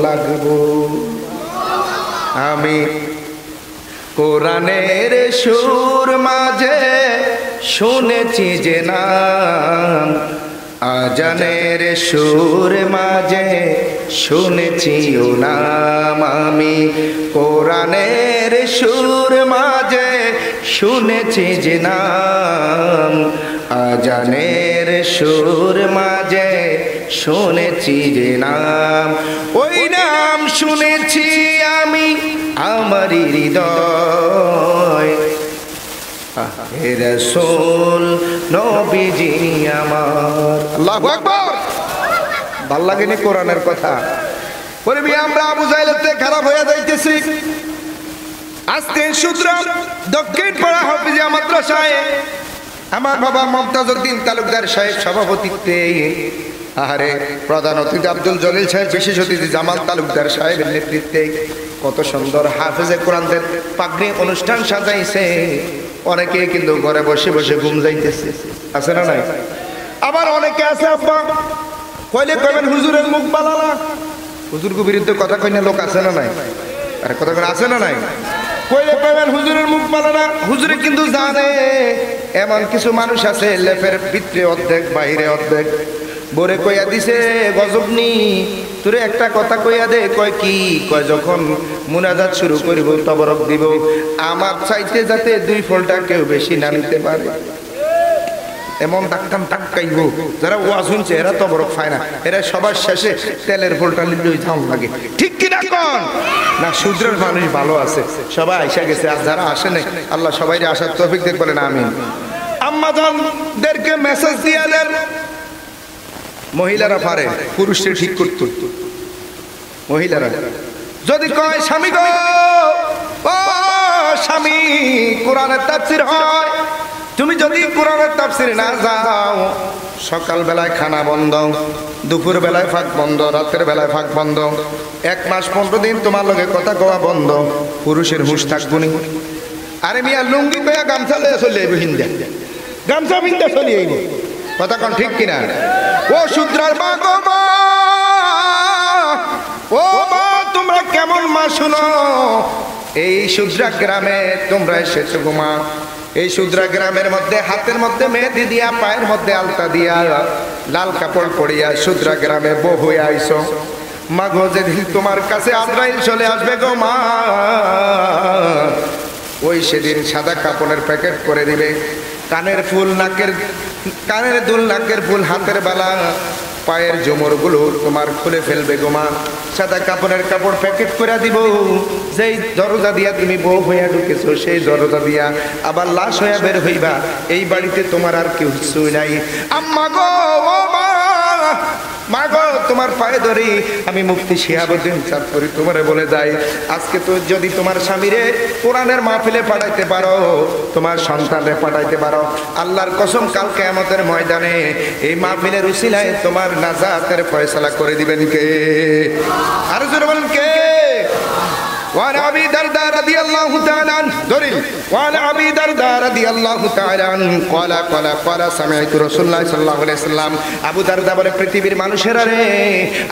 লাগবো। আমি কোরআনের সুর মাঝে শুনেছি যে নাম, আজানের সুর মাঝে শুনেছি ও নাম। আমি কোরআনের সুর মাঝে শুনেছি যে নাম, আজানের সুর মাঝে শুনেছি যে নাম। ওই নাম শুনেছি আমি আমার হৃদয়, হে রাসূল নবীজি আমার। আল্লাহু আকবার। ভাল লাগেনি কোরআনের কথা? বলবি আমরা আবু জাহেলের খারাপ হয়ে যাইতেছি। আজকে সুতরাং দক্ষিণ পাড়া হাফিজিয়া মাদ্রাসায় আমার বাবা মমতাজউদ্দিন তালুকদার সাহেব সভাপতিত্বে, আহারে প্রধান অতিথি আব্দুল জলিল সাহেব, বিশেষ অতিথি জামাল তালুকদার সাহেবের নেতৃত্বে কত সুন্দর হাফেজে কোরআনদের পাগড়ি অনুষ্ঠান সাজাইছে। অনেকে কিন্তু ঘরে বসে বসে ঘুম যাইতেছে, আছে না নাই? আবার অনেকে আছে আব্বা কইলে কইবেন হুজুরের মুখ বালালা, হুজুরকে বিরুদ্ধে কথা কই না লোক আছে না নাই? আরে কথা কই আছে না নাই? কইলে কইবেন হুজুরের মুখ বালালা। হুজুরে কিন্তু জানে এমন কিছু মানুষ আছে লেফের ভিতরে অর্ধেক বাইরে অর্ধেক। বরে কইয়া দিছে গজবনি তোরে একটা কথা কইয়া দে। কয় কি? কয় যখন মুনাজাত শুরু করিব তবরক দিব, আমার চাইতে যাতে 2 ফলটা কেউ বেশি না নিতে পারে, এমন ডাক্তাম টাক্কাইব। যারা ওয়াজ শুনছে এরা তবরক পায় না, এরা সবার শেষে তেলের ফলটা নিলেই ধাম লাগে, ঠিক কিনা কোন? না শূদ্রের মানুষ ভালো আছে, সবাই আইসা গেছে, আর যারা আসে নাই আল্লাহ সবাইকে আসার তৌফিক দেখ, বলেন আমিন। আম্মাজানদেরকে মেসেজ দিয়া দেন, মহিলারা পারে, পুরুষদের ঠিক করতে। মহিলারা যদি কয় স্বামী গো, ও স্বামী, কোরআনের তাফসীর হয়, তুমি যদি কোরআনের তাফসীরে না যাও, সকাল বেলায় খানা বন্ধ, দুপুর বেলায় ফাঁক বন্ধ, রাতের বেলায় ফাঁক বন্ধ, 1 মাস 15 দিন তোমার লগে কথা কওয়া বন্ধ, পুরুষের হুঁশ থাকবো নি। আরে মিয়া লুঙ্গি কয়া গামছা লয়ে চলে আইব, হিন্দা গামছা বিন্দা চলে আইব, কথা কোন ঠিক কিনা? ও শূদ্রার মা গো মা, ও মা তোমরা কেমন মা শুনো, এই শূদ্রা গ্রামে তোমরা এসেছো গো মা। এই শূদ্রা গ্রামের মধ্যে হাতের মধ্যে মেহেদি দিয়া, পায়ের মধ্যে আলতা দিয়া, লাল কাপড় পরিয়া শূদ্রা গ্রামে বউ হয়ে আইছো। মা গো যেদিন তোমার কাছে আজরাইল চলে আসবে গো মা, ওই সেদিন সাদা কাপড়ের প্যাকেট করে দিবে, কানের ফুল, কানের দুল, নাকের ফুল, হাতের বালা, পায়ের জোমরগুলো তোমার খুলে ফেলবে গো মা। সাদা কাপড়ের কাপড় প্যাকেট করে দিব, যেই দরজা দিয়া তুমি বউ হইয়া ঢুকেছো সেই দরজা দিয়া আবার লাশ হইয়া বের হইবা। এই বাড়িতে তোমার আর কেউ নাই। আম্মা গো, ও মা, মা গো তোমার পায়ে ধরি আমি মুফতি শিহাবুদ্দিন চাঁদপুরি তোমারে বলে যাই, আজকে তো যদি তোমার স্বামীরে কোরআনের মাহফিলে পাঠাইতে পারো, তোমার সন্তানরে পাঠাইতে পারো, আল্লাহর কসম কাল কিয়ামতের ময়দানে এই মাহফিলের উসিলায় তোমার নাজাতের ফয়সালা করে দিবেন কে? আর জোরে বলেন কে? وعن أبي درداء رضي الله تعالى عنه وعن أبي درداء رضي الله تعالى عنه قال سمعت رسول الله صلى الله عليه وسلم আবু দারদা বলে পৃথিবীর মানুষেরা রে,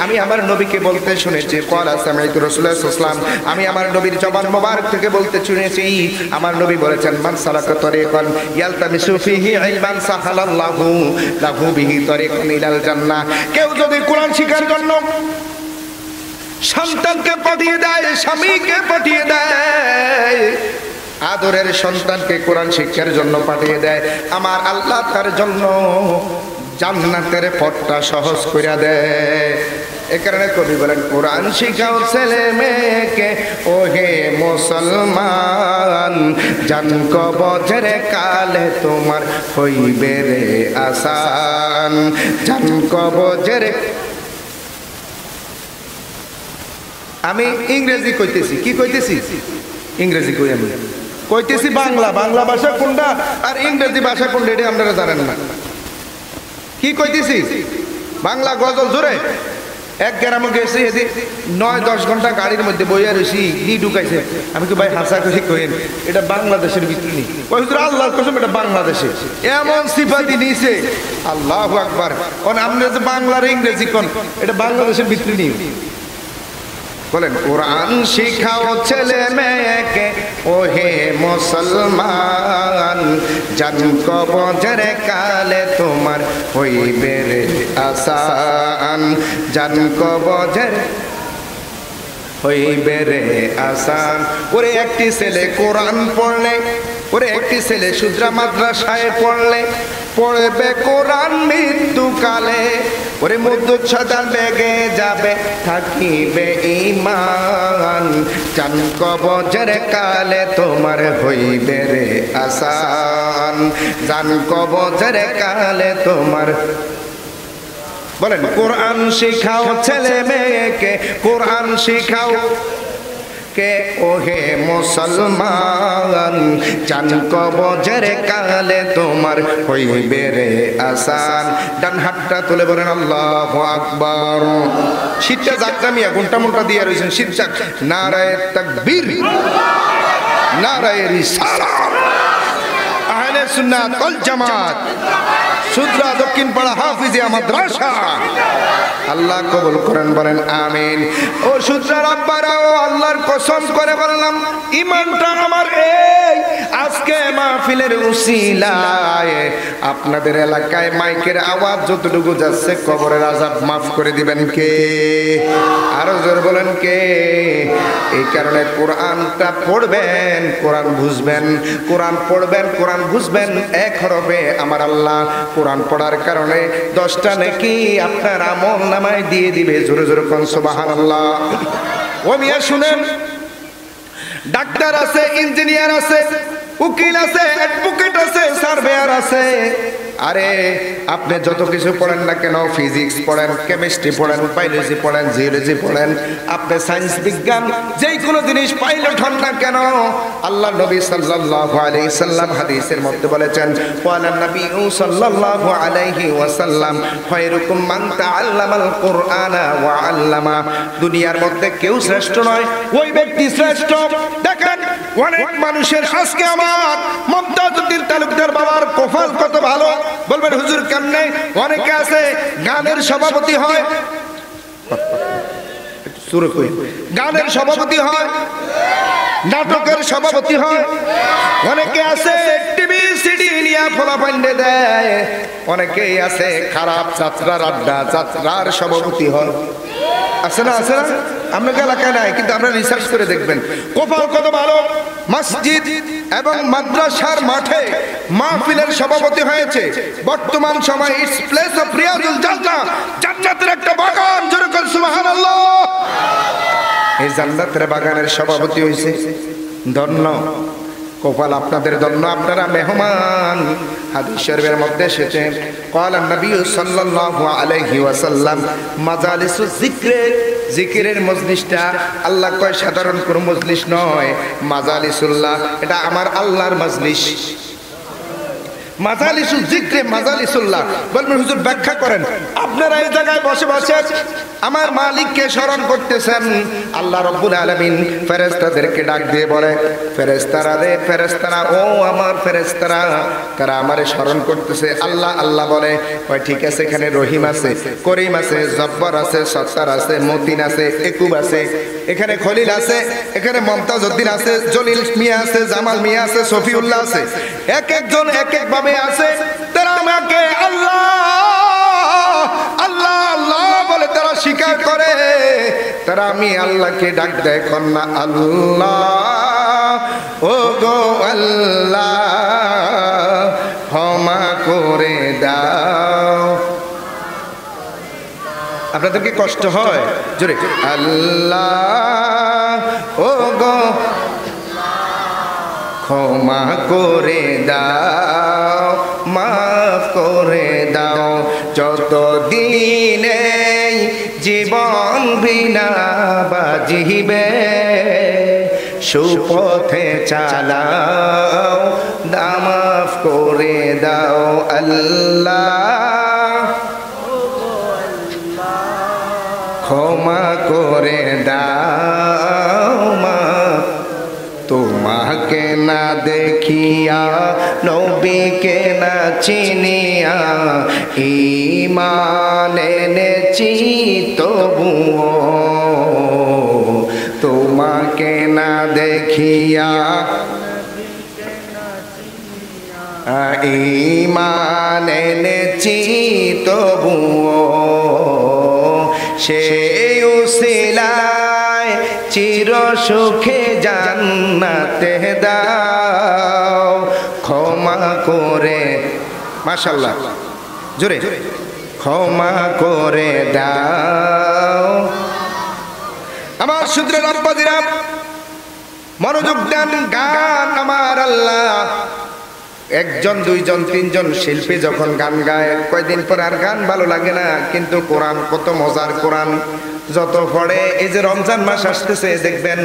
আমি আমার নবীকে বলতে শুনেছি, قال سمعت رسول الله صلى الله عليه وسلم, আমি আমার নবীর জবান মোবারক থেকে বলতে শুনেছি, আমার নবী বলেছেন মান সালাকা তরিকান ইয়ালতামিসু ফিহি ইলমান সাহালাল্লাহু লাহু বিহি তরিকান ইলাল জান্নাহ। কেউ যদি কোরআন শিখার জন্য সন্তানকে পাঠিয়ে দেয়, স্বামীকে পাঠিয়ে দেয়, আদরের সন্তানকে কোরআন শিক্ষার জন্য পাঠিয়ে দেয়, আমার আল্লাহ তার জন্য জান্নাতের পথটা সহজ করে দেয়। এ কারণে কবি বলেন কোরআন শিখাও ছেলে মেয়েকে ও হে মুসলমান, জান কবজের কালে তোমার হইবে রে আসান, জান কবজের। আমি ইংরেজি কইতেছি, কি কইতেছি? ইংরেজি কই, আমি কইতেছি বাংলা। বাংলা ভাষা কোনটা আর ইংরেজি ভাষা কোনটা এটা আপনারা জানেন না। কি কইতেছি? বাংলা গজল জোরে। এক গ্রামে গেছি, 9-10 ঘন্টা গাড়ির মধ্যে বইয়া রয়েছি, নি ঢুকাইছে। আমি কি ভাই হাসা করি কইেন এটা বাংলাদেশের ভিতরে নি? কই হুজুর আল্লাহর কসম এটা বাংলাদেশে। এমন সিফাতি নিছে, আল্লাহু আকবার। কোন আপনি যে বাংলার ইংরেজি কোন এটা বাংলাদেশের ভিতরে নি? বলেন কোরআন শিখাও ছেলে মেয়েকে ও হে মুসলমান, জান কবজের কালে তোমার হইবে রে আসান, জান কবজের হইবে রে আসান। ওরে একটি ছেলে কোরআন পড়লে, ওরে একটি ছেলে শূদ্রা মাদ্রাসায় পড়লে, পড়বে কোরআন মৃত্যুকালে, ওরে মধ্যচ্ছদার বেগে যাবে থাকিবে ঈমান, জান কবজের কালে তোমার হইবে রে আসান, জান কবজের কালে তোমার। বলেন কোরআন শিখাও ছেলে মেয়েকে, কোরআন শিখাও কে ও হে মুসলমান, জান কবজের কালে তোমার হইবে রে আসান। ডান হাতটা তুলে বলেন আল্লাহু আকবার। শীতটা যাত্রা মিয়া ঘন্টা মন্টা দিয়ে রয়েছেন, শীত যাক। নারায়ে তাকবীর, নারায়ে রিসালাত, আহলে সুন্নাত ওয়াল জামাত, সুদরা দক্ষিণ পাড়া হাফিজিয়া মাদ্রাসা। আল্লাহ কবুল করেন, বলেন আমিন। ও সুদরা আব্বারা, ও আল্লাহর কসম করে বললাম ঈমানটা আমার এই আজকে মাহফিলের উসিলায় আপনাদের এলাকায় মাইকের আওয়াজ যতটুকু যাচ্ছে কবরের আযাব মাফ করে দিবেন কে? আরো জোরে বলেন কে? এই কারণে কোরআনটা পড়বেন, কোরআন বুঝবেন, কোরআন পড়বেন, কোরআন বুঝবেন। এক হরফে আমার আল্লাহ কোরআন পড়ার কারণে 10টা নেকি আপনার আমল নামায় দিয়ে দিবে। জোরে জোরে কোন সুবহানাল্লাহ। ও মিয়া শুনেন, ডাক্তার আছে, ইঞ্জিনিয়ার আছে, উকিল আছে, অ্যাডভোকেট আছে, সার্ভেয়ার আছে, আরে আপনি যত কিছু পড়েন না কেন, ফিজিক্স পড়েন, কেমিস্ট্রি পড়েন, বায়োলজি পড়েন, জিওলজি পড়েন, আপনি সায়েন্স বিজ্ঞান যেই কোনো জিনিস পাইলট হন না কেন, আল্লাহ নবী সাল্লাল্লাহু আলাইহি সাল্লাম হাদিসের মধ্যে বলেছেন, ওয়ালা নবী সাল্লাল্লাহু আলাইহি ওয়াসাল্লাম খায়রুকুম মান তাআল্লামাল কুরআনা ওয়া আল্লামা। দুনিয়ার মধ্যে কেউ শ্রেষ্ঠ নয়, ওই ব্যক্তি শ্রেষ্ঠ। দেখেন অনেক মানুষের, আজকে আমার মমতাজউদ্দিন তালুকদার বাবার কপাল কত ভালো, বলবেন হুজুর কেমনে? অনেকে আছে গানের সভাপতি হয়, গানের সভাপতি হয়, নাটকের সভাপতি হয়, অনেকে আছে টিভি সিডি নিয়ে ফলাফান্ডে দেয়, অনেকেই আছে খারাপ যাত্রার আড্ডা, যাত্রার সভাপতি হয়। আছে না? আছে না? আপনাকে এলাকায় নাই, কিন্তু আপনারা রিসার্চ করে দেখবেন কপাল কত ভালো। মসজিদ এবং মাদ্রাসার মাঠে মাহফিলের সভাপতি হয়েছে। বর্তমান সময় ইটস প্লেস অফ রিয়াজুল জান্নাহ, জান্নাতের একটা বাগান, জোরে করে সুবহানাল্লাহ। এই জান্নাতের বাগানের সভাপতি হয়েছে, ধন্য কপাল আপনাদের, ধন্য আপনারা মেহমান। হাদিস শরীফের মধ্যে এসেছে, ক্বালা নবী সাল্লাল্লাহু আলাইহি ওয়াসাল্লাম মাজালিসুজ যিকরে, জিকিরের মজলিসটা আল্লাহ কয় সাধারণ কোনো মজলিস নয়, মাজালিসুল্লাহ, এটা আমার আল্লাহর মজলিস। মাজালিসুল যিকরে, মাজালিসুল্লাহ। বলবেন হুজুর ব্যাখ্যা করেন। আপনারা এই জায়গায় বসে বসে আমার মালিককে স্মরণ করতেছেন। আল্লাহ রাব্বুল আলামিন ফেরেশতাদেরকে ডাক দিয়ে বলে, ফেরেশতারা রে, ফেরেশতারা, ও আমার ফেরেশতারা, তারা আমারে স্মরণ করতেছে। আল্লাহ আল্লাহ বলে, কয় ঠিক আছে, এখানে রহিম আছে, করিম আছে, জব্বার আছে, সত্তার আছে, মতিন আছে, একুব আছে, এখানে খলিল আছে, এখানে মমতাজউদ্দিন আছে, জলিল মিয়া আছে, জামাল মিয়া আছে, শফিউল্লাহ আছে, এক একজন এক এক ভাবে আছে। তারা আমাকে আল্লাহ আল্লাহ আল্লাহ বলে তারা স্বীকার করে, তারা আমি আল্লাহকে ডাক দেয়, কন্যা আল্লাহ, ও গো আল্লাহ ক্ষমা করে দাও। আপনাদের কি কষ্ট হয়? জোরে আল্লাহ, ও গো ক্ষমা করে দাও, মাফ করে দাও, যতদিনে জীবন বিনা বাজিবে, সুপথে চালাও, মাফ করে দাও আল্লাহ, ক্ষমা করে দাও, তোমাকে না দেখিয়া, নবীকে না চিনিয়া, ঈমান এনেছি তবুও, তোমাকে না দেখিয়া, ঈমান এনেছি তবুও, সেই উসিলায় চির সুখে জান্নাতে দাও, ক্ষমা করে, মাশাআল্লাহ জোরে, ক্ষমা করে দাও। আমার সুদরের আব্বাদিরা মনোযোগ দেন, গান আমার আল্লাহ, একজন দুইজন তিনজন শিল্পী যখন গান গায়, কয়দিন পর আর গান ভালো লাগে না, কিন্তু কোরআন কত মজার, কোরআন যত পড়ে, এই যে রমজান মাস আসতেছে দেখবেন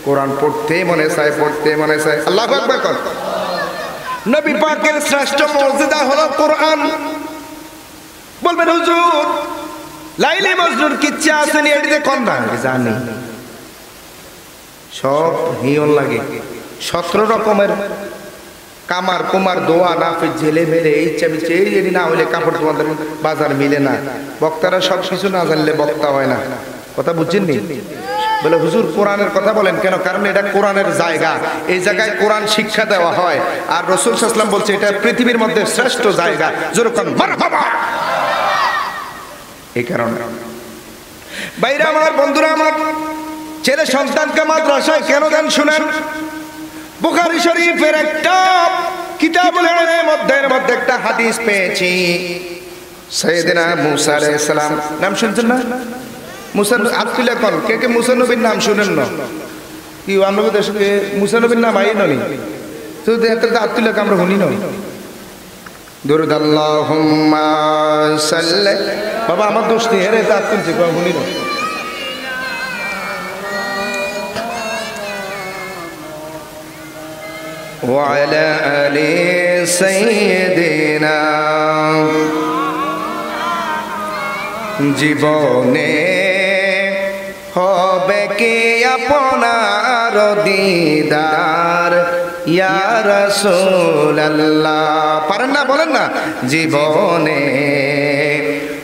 কোরআন পড়তে মনে চায়, পড়তে মনে চায়। আল্লাহু আকবার কর। নবী পাকের শ্রেষ্ঠ মুজিজা হলো কোরআন। বলবেন হুজুর লাইলি মজনুর কিচ্ছা আছে নি, এটিতে কোন না জানি, সব হিয়ন লাগে, 17 রকমের কামার কুমার দোয়া নাফিজ ঝেলে মেলে এই চাবিচে এই না হলে কাপড় তোমাদের বাজার মিলে না। বক্তারা সব কিছু না জানলে বক্তা হয় না, কথা বুঝছেন নি? বলে হুজুর কোরআনের কথা বলেন কেন? কারণ এটা কোরআনের জায়গা, এই জায়গায় কোরআন শিক্ষা দেওয়া হয়, আর রাসূল সাল্লাল্লাহু আলাইহি ওয়াসাল্লাম বলছে এটা পৃথিবীর মধ্যে শ্রেষ্ঠ জায়গা, যেরকম মারহাবা। এই কারণে বাইরে আমার বন্ধুরা, আমার ছেলে সন্তানকে মাদ্রাসায় কেন দেন শুনেন। বুখারী শরীফের একটা কিতাবের মধ্যে একটা হাদিস পেয়েছি, সাইয়েদনা মুসা আলাইহিস সালাম, নাম শুনছেন না? মুসা আব্দুল্লাহ কোন কে কে মুসা নবীর নাম শুনেন না? কি আমরা দেশে মুসা নবীর নাম আই ননি, তো দেখতে আব্দুল্লাহ আমরা শুনি না। দুরুদ আল্লাহুম্মা সাল্লি। বাবা আমার দোষ নেই, এরে দাঁত তুলছে কখনই না। وعلى آل سيدنا জীবনে হবে কি আপনার দিদার ইয়া রাসূলুল্লাহ। পারেন না বলেন না। জীবনে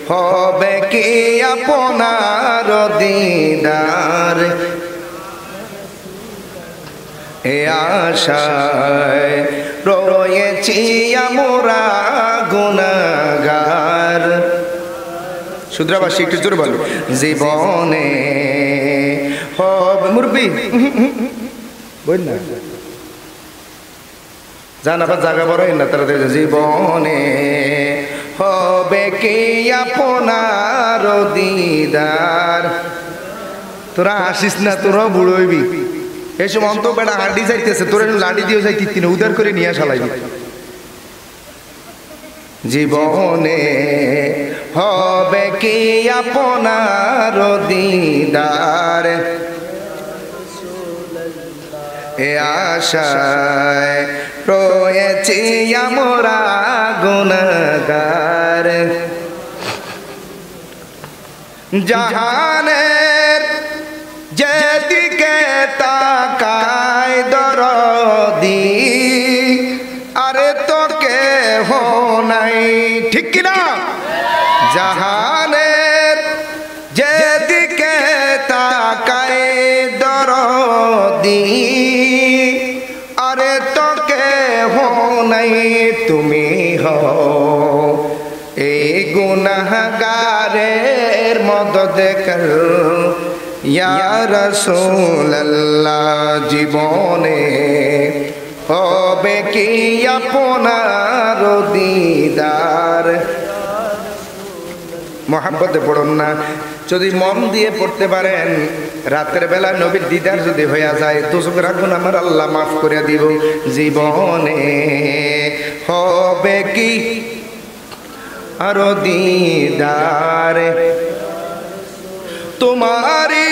হবে কি আপনার দিদার এ আশায় রয়েছি আমরা গুনাহগার। শুদ্রাবাসী একটু জোরে বলো। জীবনে হবে মুরবি বল না, জান আবার জায়গা বড় না তারা। জীবনে হবে কি আপনার দিদার। তোরা আসিস না, তোরা বুড়ো হইবি। এই সময় অন্ত বেড়া হাঁডি যাইতেছে, তোর লাডি দিয়ে যাইতি না, উদার করে নিয়ে সালাইবি। জীবনে হবে কি আপনার দিদার এ আশায় রয়েছি আমরা গুনাহগার। জাহানের যেদিকে তাকায় দরদি আরে তো কেহ নাই, ঠিক কিনা? জাহানের যেদিকে তাকায় দরদি আরে তো কেহ নাই, তুমি হও এই গুনাহগারের মদদ কর ইয়া রাসূলুল্লাহ। জীবনে হবে কি আপনার দিদার। মোহাব্বতে পড়ুন না, যদি মন দিয়ে পড়তে পারেন রাতের বেলা নবীর দিদার যদি হইয়া যায় দোজখের আগুন আমার আল্লাহ মাফ করে দিব। জীবনে হবে কি আরো দিদার তোমারি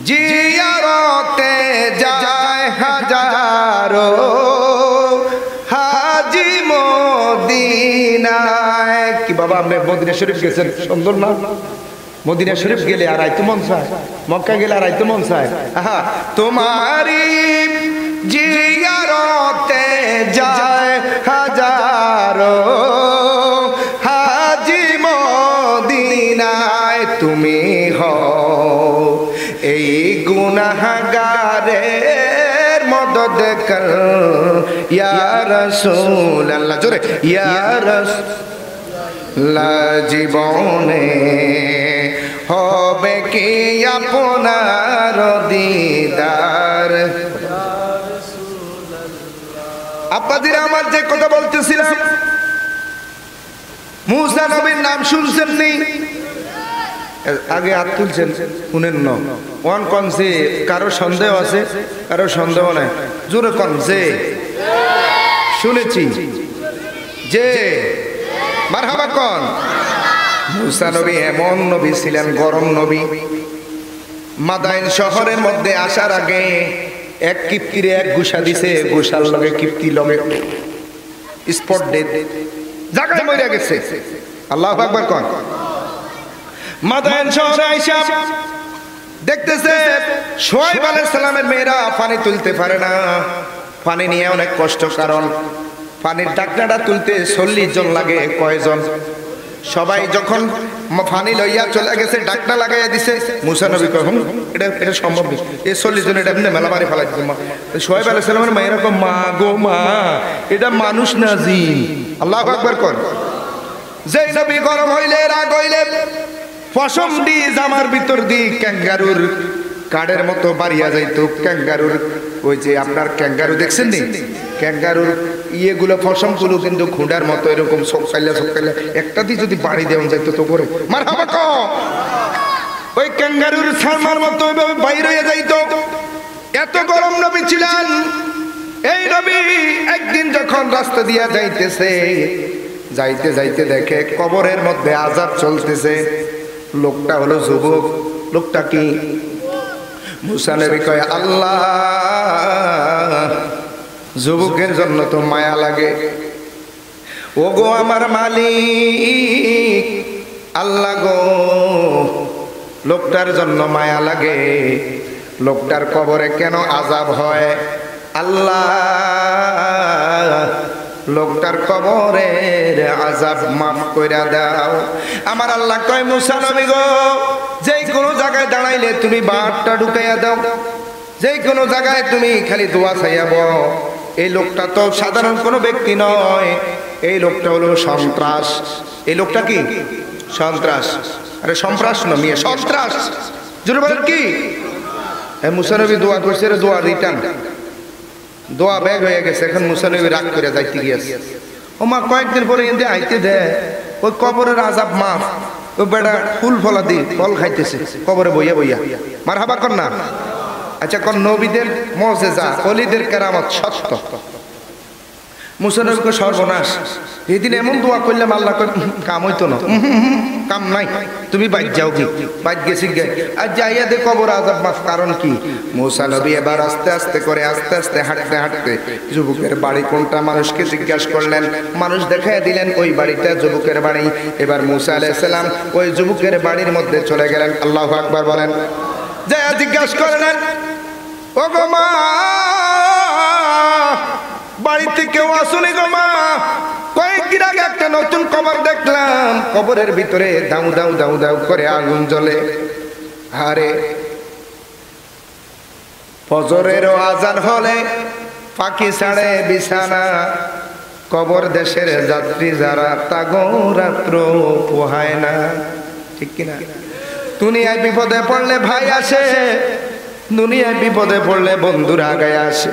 জিয়ারতে যায় হাজারো হাজি মদিনায়। কি বাবা আপনি মদিনা শরীফ গেছেন, সুন্দর না? মদিনা শরীফ গেলে আর আইতে মন চায়, মক্কা গেলে আর আইতে মন চায়। আহা তোমারি জিয়ারতে যায় হাজারো হাজি মদিনায়, তুমি হও এই গুনাহগারের মদদ কর ইয়া রাসূলুল্লাহ। জোরে ইয়া রাসূলুল্লাহ। জীবনে হবে কি আপনার দিদার। আব্বাজিরা আমার যে কথা বলতেছিলাম, মুসা নবীর নাম শুনছেন নি? আগে হাত তুলছেন, শুনেন না। ওয়ান কন যে কারো সন্দেহ আছে, কারো সন্দেহ নাই, জোরে কন যে শুনেছি যে মারহাবা কন। মুসা নবী এমন নবী ছিলেন, গরম নবী। মাদাইন শহরের মধ্যে আসার আগে এক কিপ্তিরে এক গুসা দিছে, গুসার লগে কিপ্তি লগে স্পট ডেথ, জায়গায় মরে গেছে। আল্লাহু আকবার কন। মাদাইন শহরে আইসা দেখতেছে শুআয়ব আলাইহিস সালামের মেয়েরা পানি তুলতে পারে না, পানি নিয়ে অনেক কষ্ট, কারণ পানির ডাকনাটা তুলতে 40 জন লাগে। কয়জন? সবাই যখন পানি লইয়া চলে গেছে, ডাকনা লাগাইয়া দিছে। মুসা নবী কখন এটা সম্ভব নেই, এই 40 জন এটা এমনি মেলা মারি ফেলাই দিত। শুআয়ব আলাইহিস সালামের মেয়েরা কম মা গো মা, এটা মানুষ না জিন। আল্লাহু আকবার কর। যেই নবী গরম হইলে রাগ হইলে পশম দি জামার ভিতর দি ক্যাঙ্গারুর কাঠের মতো বাড়িয়া যাইতো। ক্যাঙ্গারুর ওই যে আপনার ক্যাঙ্গারু দেখছেন নি, ক্যাঙ্গারুর ইয়েগুলো পশমগুলো কিন্তু খুঁড়ার মতো এরকম সকাইলে সকাইলে একটা দিয়ে যদি বাড়ি দেওয়া যাইতো তো করে মারহাবা কও। ওই ক্যাঙ্গারুর ছামার মতো ওইভাবে বাইরে হয়ে যাইতো। এত গরম নবী ছিলেন। এই নবী একদিন যখন যখন রাস্তা দিয়া যাইতেছে, যাইতে যাইতে দেখে কবরের মধ্যে আযাব চলতেছে। লোকটা হলো যুবক। লোকটা কি? মুসা নবী কয়, আল্লাহ, যুবকের জন্য তো মায়া লাগে। ও গো আমার মালিক, আল্লাহ গো, লোকটার জন্য মায়া লাগে। লোকটার কবরে কেন আযাব হয়? আল্লাহ, লোকটার কবরের আযাব মাফ কইরা দাও। আমার আল্লাহ কয়, মুসা নবী গো, যেই কোনো জায়গায় দাঁড়াইলে তুমি বাটটা ঢুকাইয়া দাও, যেই কোনো জায়গায় তুমি খালি দোয়া চাইয়া বলো। এই লোকটা তো সাধারণ কোনো ব্যক্তি নয়, এই লোকটা হলো সন্ত্রাস। এই লোকটা কি? সন্ত্রাস। আরে সন্ত্রাস না মিয়া, সন্ত্রাস। জোরে বলেন কি? মুসা নবী দোয়া করছে, দোয়া রিটার্ন, দোয়া ব্যাগ হয়ে গেছে। এখন মুসা নবী রাগ করে যাইতে গিয়েছে। ও মা, কয়েকদিন পরে এতে আইতে দেয়, ওই কবরের আযাব মাফ। ও বেটা ফুল ফলা দি ফল খাইতেছে কবরে বইয়া বইয়া। মারহাবা কর না। আচ্ছা কোন নবীদের মুজিজা, ওলিদের কেরামত সত্য। মুসা নবীকে সর্বনাশ। এদিন এমন দোয়া করলাম, আল্লাহ কাম হইতো না, কাম নাই, তুমি বাইক যাও কি? বাইক গেছি গে, আর যাইয়া দে কবর আযাব মাফ। কারণ কি? মুসা নবী এবার আস্তে আস্তে করে, আস্তে আস্তে হাঁটতে হাঁটতে যুবকের বাড়ি কোনটা মানুষকে জিজ্ঞাসা করলেন। মানুষ দেখাইয়া দিলেন ওই বাড়িটা যুবকের বাড়ি। এবার মুসা আলাইহিস সালাম ওই যুবকের বাড়ির মধ্যে চলে গেলেন। আল্লাহু আকবার বলেন। যাইয়া জিজ্ঞাসা করলেন, ও গো মা, বাড়িতে কেউ আসুনি গো মা? কয়েকদিন আগে একটা নতুন কবর দেখলাম, কবরের ভিতরে দাউ দাউ দাউ দাউ করে আগুন জ্বলে। আরে ফজরেরও আজান হলে পাখি ছাড়ে বিছানা, কবর দেশের যাত্রী যারা তাগো রাত্র পোহায় না। ঠিক কিনা? দুনিয়ায় বিপদে পড়লে ভাই আসে, দুনিয়ায় বিপদে পড়লে বন্ধুরা আগায় আসে।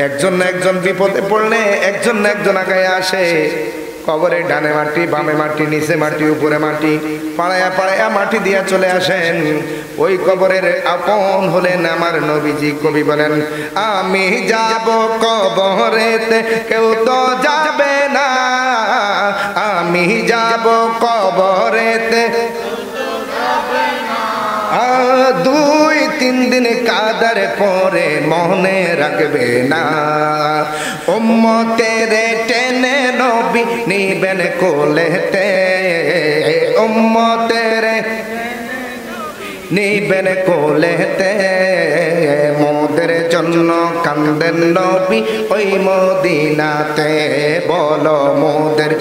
একজন না একজন বিপদে পড়লে একজন না একজন আগায় আসে। কবরে ডানে মাটি, বামে মাটি, নিচে মাটি, উপরে মাটি, পাড়ায়া পাড়ায়া মাটি দিয়া চলে আসেন। ওই কবরের আপন হলেন আমার নবীজি। কবি বলেন, আমি যাব কবরেতে কেউ তো যাবে না, আমি যাব কবরেতে। দুই তিন দিন কাদার পরে মনে রাখবে না, উম্মতের টেনে নবী নিবেন কোলেতে, উম্মতের নিবেন কোলেতে। মোদের জন্য কান্দেন নবী ওই মদিনাতে, বলো মোদের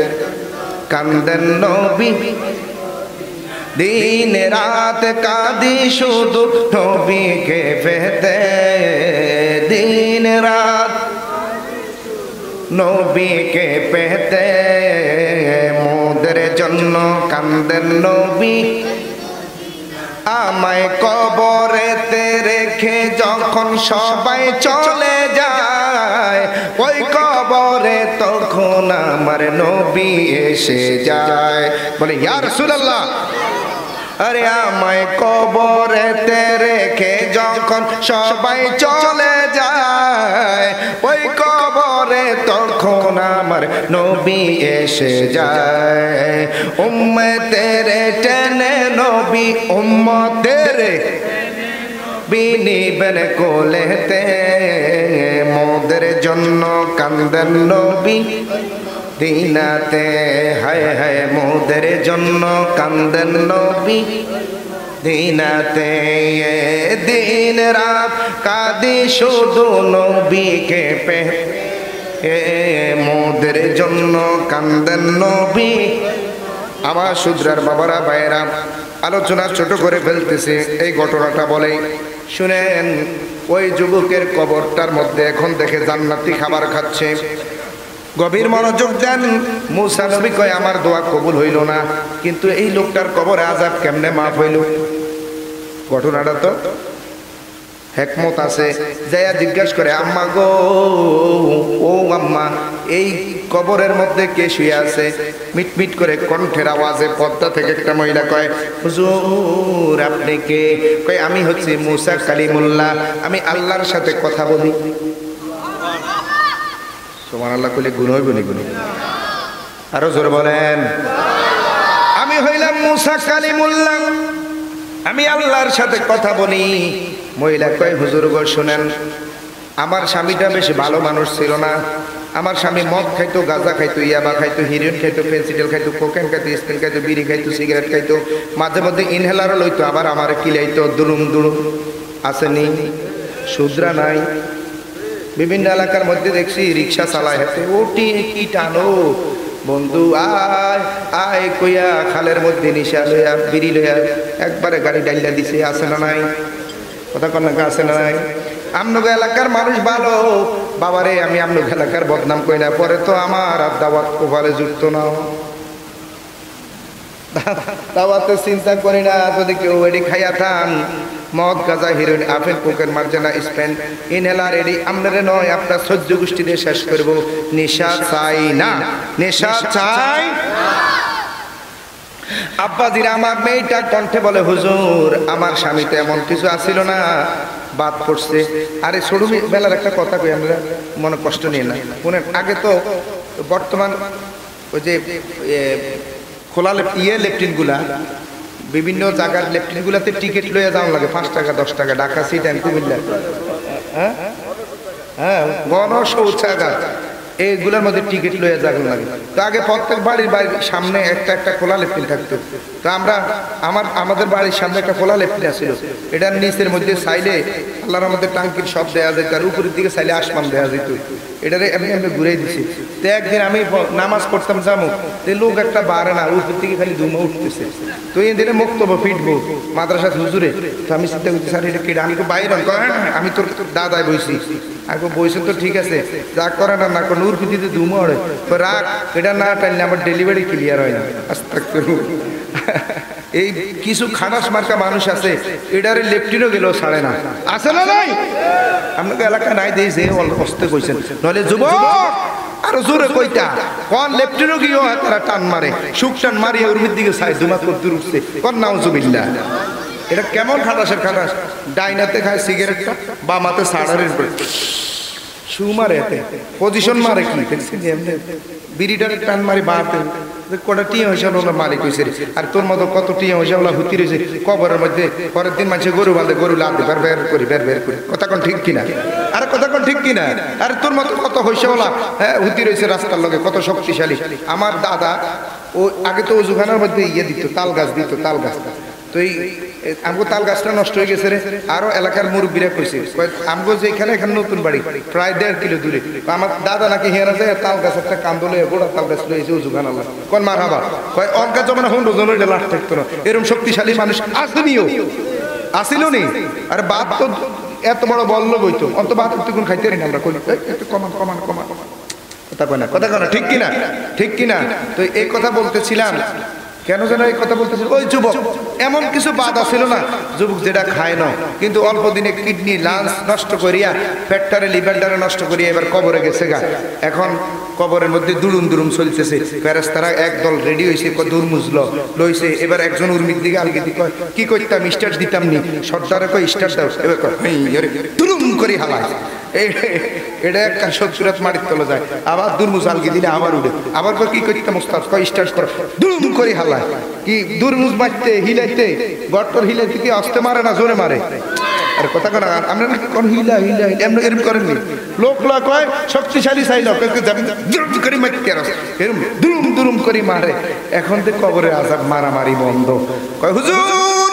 কান্দেন নবী। দিন রাত কাঁদি শুধু নবীকে পেতে, দিন রাত নবীকে পেতে। মোদের জন্য কান্দেন নবী। আমায় কবরেতে রেখে যখন সবাই চলে যায়, ওই কবরে তখন আমার নবী এসে যায়। বলে ইয়া রাসূলুল্লাহ। আরে আমায় কবরেতে রেখে যখন সবাই চলে যায়, ওই কবরে তখন আমার নবী এসে যায়। উম্মতের টেনে নবী, উম্মতের বিনিবেন কোলেতে। মোদের জন্য কান্দেন নবী দিনাতে, হায় হায় মোদের জন্য কান্দেন নবী দিনাতে। দিন রাত কাঁদি শুধু নবীকে পেতে, মোদের জন্য কান্দেন নবী। আমার শুদ্রার বাবারা ভাইয়েরা, আলোচনা ছোট করে ফেলতেছে, এই ঘটনাটা বলে শুনেন। ওই যুবকের কবরটার মধ্যে এখন দেখে জান্নাতি খাবার খাচ্ছে। গভীর মনোযোগ দেন। মুসা নবী কয়, আমার দোয়া কবুল হইল না, কিন্তু এই লোকটার কবরে আযাব কেমনে মাফ হইল? ঘটনাটা তো হিকমত আছে। যাইয়া জিজ্ঞাসা করে, আম্মা গো, ও আম্মা, এই কবরের মধ্যে কে শুয়ে আছে? মিটমিট করে কণ্ঠের আওয়াজে পর্দা থেকে একটা মহিলা কয়, হুজুর আপনি কে? কয়, আমি হচ্ছি মুসা কালিমুল্লাহ, আমি আল্লাহর সাথে কথা বলি। সুবহানাল্লাহ কইলে গুণ হইব নি গুণ? আরো জোরে বলেন। আমি হইলাম মুসা কালিমুল্লাহ, আমি আল্লাহর সাথে কথা বলি। মহিলা কয় হুজুর গো শুনেন, আমার স্বামীটা বেশ ভালো মানুষ ছিল না। আমার স্বামী মদ খাইতো, গাঁজা খাইতো, ইয়াবা খাইতো, হিরোইন খাইতো, ফেন্সিডেল খাইতো, কোকেন খাইতো, স্পিন খাইতো, বিড়ি খাইতো, সিগারেট খাইতো, মাঝে মধ্যে ইনহেলারও লইতো, আবার আমার কিলাইতো দুরুম দুরুম। আসেনি? শুদ্রা নাই। বিভিন্ন এলাকার মধ্যে দেখছি রিক্সা চালায় হাতে, ওটি কি টানো বন্ধু, আয় আয় কইয়া খালের মধ্যে নিশা লইয়া বিড়ি লইয়া একবারে গাড়ি ডাইলা দিছে। আছে না নাই? কথা কন না, আছে না নাই? আমনগো এলাকার মানুষ ভালো বাবারে, আমি আমনগো এলাকার বদনাম কই না, পরে তো আমার আর দাওয়াত কোভারে জুটত না। দাওয়াতে চিন্তা করি না, যদি কেউ এডি খাইয়া থান মদ গাঁজা হিরোইন আপেল কোকের মার্জানা স্পেন ইনহেলার এডি আমরারে নয় আপনার সহ্য গোষ্ঠীতে শেষ করব। নেশা চাই না, নেশা চাই। আব্বাজিরা আমার মেয়েটা কণ্ঠে বলে হুজুর আমার স্বামী তো এমন কিছু আসিল না, বাদ পড়ছে। আরে ছোট বেলার একটা কথা কই, আমরা মনে কষ্ট নিয়ে না শুনেন। আগে তো বর্তমান ওই যে খোলা লেফটিন গুলা, বিভিন্ন জায়গার লেফটিন গুলাতে টিকিট লইয়া যাওয়া লাগে 5 টাকা 10 টাকা। ঢাকা সিটি আমি কুমিল্লা, হ্যাঁ গণ শৌচাগার এইগুলোর মধ্যে টিকিট লইয়া যাওয়া লাগে। তো আগে প্রত্যেক বাড়ির সামনে একটা একটা খোলা লেফটিন থাকতো। তো আমাদের বাড়ির সামনে একটা খোলা লেফটিন আছিল, এটার নিচের মধ্যে চাইলে আল্লাহর আমাদের টাঙ্কির সব দেওয়া যেত, আর উপরের দিকে চাইলে আসমান দেওয়া যেত। এটারে আমি ঘুরাই দিছি। তো একদিন আমি নামাজ পড়তাম যাবো, তো লোক একটা বাড়ে না, উপর থেকে খালি ধুমা উঠতেছে। তো এই দিনে মুক্তব ফিটবো মাদ্রাসা হুজুরে। তো আমি চিন্তা করছি স্যার এটা কেটে, আমি তো বাইরে আমি তোর দাদায় বইছি। আগে বইছেন তো ঠিক আছে, যা করে না না করে নূর পিতিতে ধুমা ওড়ে রাখ, এটা না টাইলে আমার ডেলিভারি ক্লিয়ার হয় না। এই কিছু খানাস মার্কা মানুষ আছে, এটারে লেফটিনও গেলেও ছাড়ে না। আছে না নাই? আপনাকে এলাকা নাই দিয়েছে অস্তে কইছেন, নইলে যুবক আরো জোরে কইতা কোন লেফটিনও গিয়েও তারা টান মারে, সুখ টান মারিয়ে উর্মির দিকে চাই ধুমা করতে উঠছে। কোন নাউজুবিল্লাহ। এটা কেমন খাটাসের খাটাস, ডাইনাতে খায় সিগারেটটা, বামাতে সাড়ারের শু মারে, এতে পজিশন মারে কি দেখছেন? বিড়িটার টান মারি বাড়তে কটা টিয়া হিসাব মালিক হয়েছে। আর তোর মতো কত টিয়া হিসাব হুতি রয়েছে কবরের মধ্যে। পরের দিন মানুষের গরু বাঁধে, গরু লাভ বের বের করি বের বের করি। কথা কোন ঠিক কিনা? আর কথা কোন ঠিক কিনা? আর তোর মতো কত হইসাওয়ালা হ্যাঁ হুতি রয়েছে রাস্তার লগে, কত শক্তিশালী। আমার দাদা ও আগে তো ওজুখানার মধ্যে ইয়ে দিত, তাল গাছ দিত, তাল গাছ। তো এই আমগো তাল গাছটা নষ্ট হয়ে গেছে রে। আরো এলাকার মুরব্বীরা কইছে আমগো যে এখানে নতুন বাড়ি প্রায় 1.5 কিলো দূরে, আমার দাদা নাকি হেরা যায় তাল গাছ একটা কান্দলে গোড়া তাল গাছ লইছে উজুখান আল্লাহ কোন মার হাবা কয় অর্গা জমা না হুন্ডো জন লাশ থাকতো না। এরকম শক্তিশালী মানুষ আসেনিও, আসিল নি। আর বাদ তো এত বড় বলল বইতো অন্ত বাদ কোন খাইতে রে আমরা কই একটু কমান কমান কমান কথা কয় না, কথা কয় না, ঠিক কিনা? ঠিক কিনা? তো এই কথা বলতেছিলাম কেন যেন এই কথা বলতেছিল, ওই যুবক এমন কিছু বাধা ছিল না যুবক যেটা খায় না, কিন্তু অল্প দিনে কিডনি লাংস নষ্ট করিয়া পেটটারে লিভারটারে নষ্ট করিয়া এবার কবরে গেছে গা। এখন কবরের মধ্যে দুরুম দুরুম চলতেছে, ফেরেশতারা একদল রেডি হয়েছে, দুরমুজল লইছে। এবার একজন উর্মির দিকে আলগি দিকে কি করতাম, স্টার্ট দিতাম নি, সর্দারে কয় স্টার্ট দাও, এবার দুরুম করে হালায়। এটা একটা সত্যরাত মাটির তলে যায়, আবার দুরমুজ আলগি দিলে আবার উঠে, আবার কি করতাম ওস্তাদ কয় স্টার্ট করো, দুরুম করে হালায়। কি দুরমুজ মারতে হিলাইতে গট্টর হিলাইতে কি আসতে মারে না জোরে মারে? আর কথা কেন আমরা কোন হিলা হিলা এমন এরকম করেননি। লোক লোক কয় শক্তিশালী চাই লোক করে মারতে এরকম দুরুম দুরুম করে মারে। এখন তো কবরে আজাব মারামারি বন্ধ। কয় হুজুর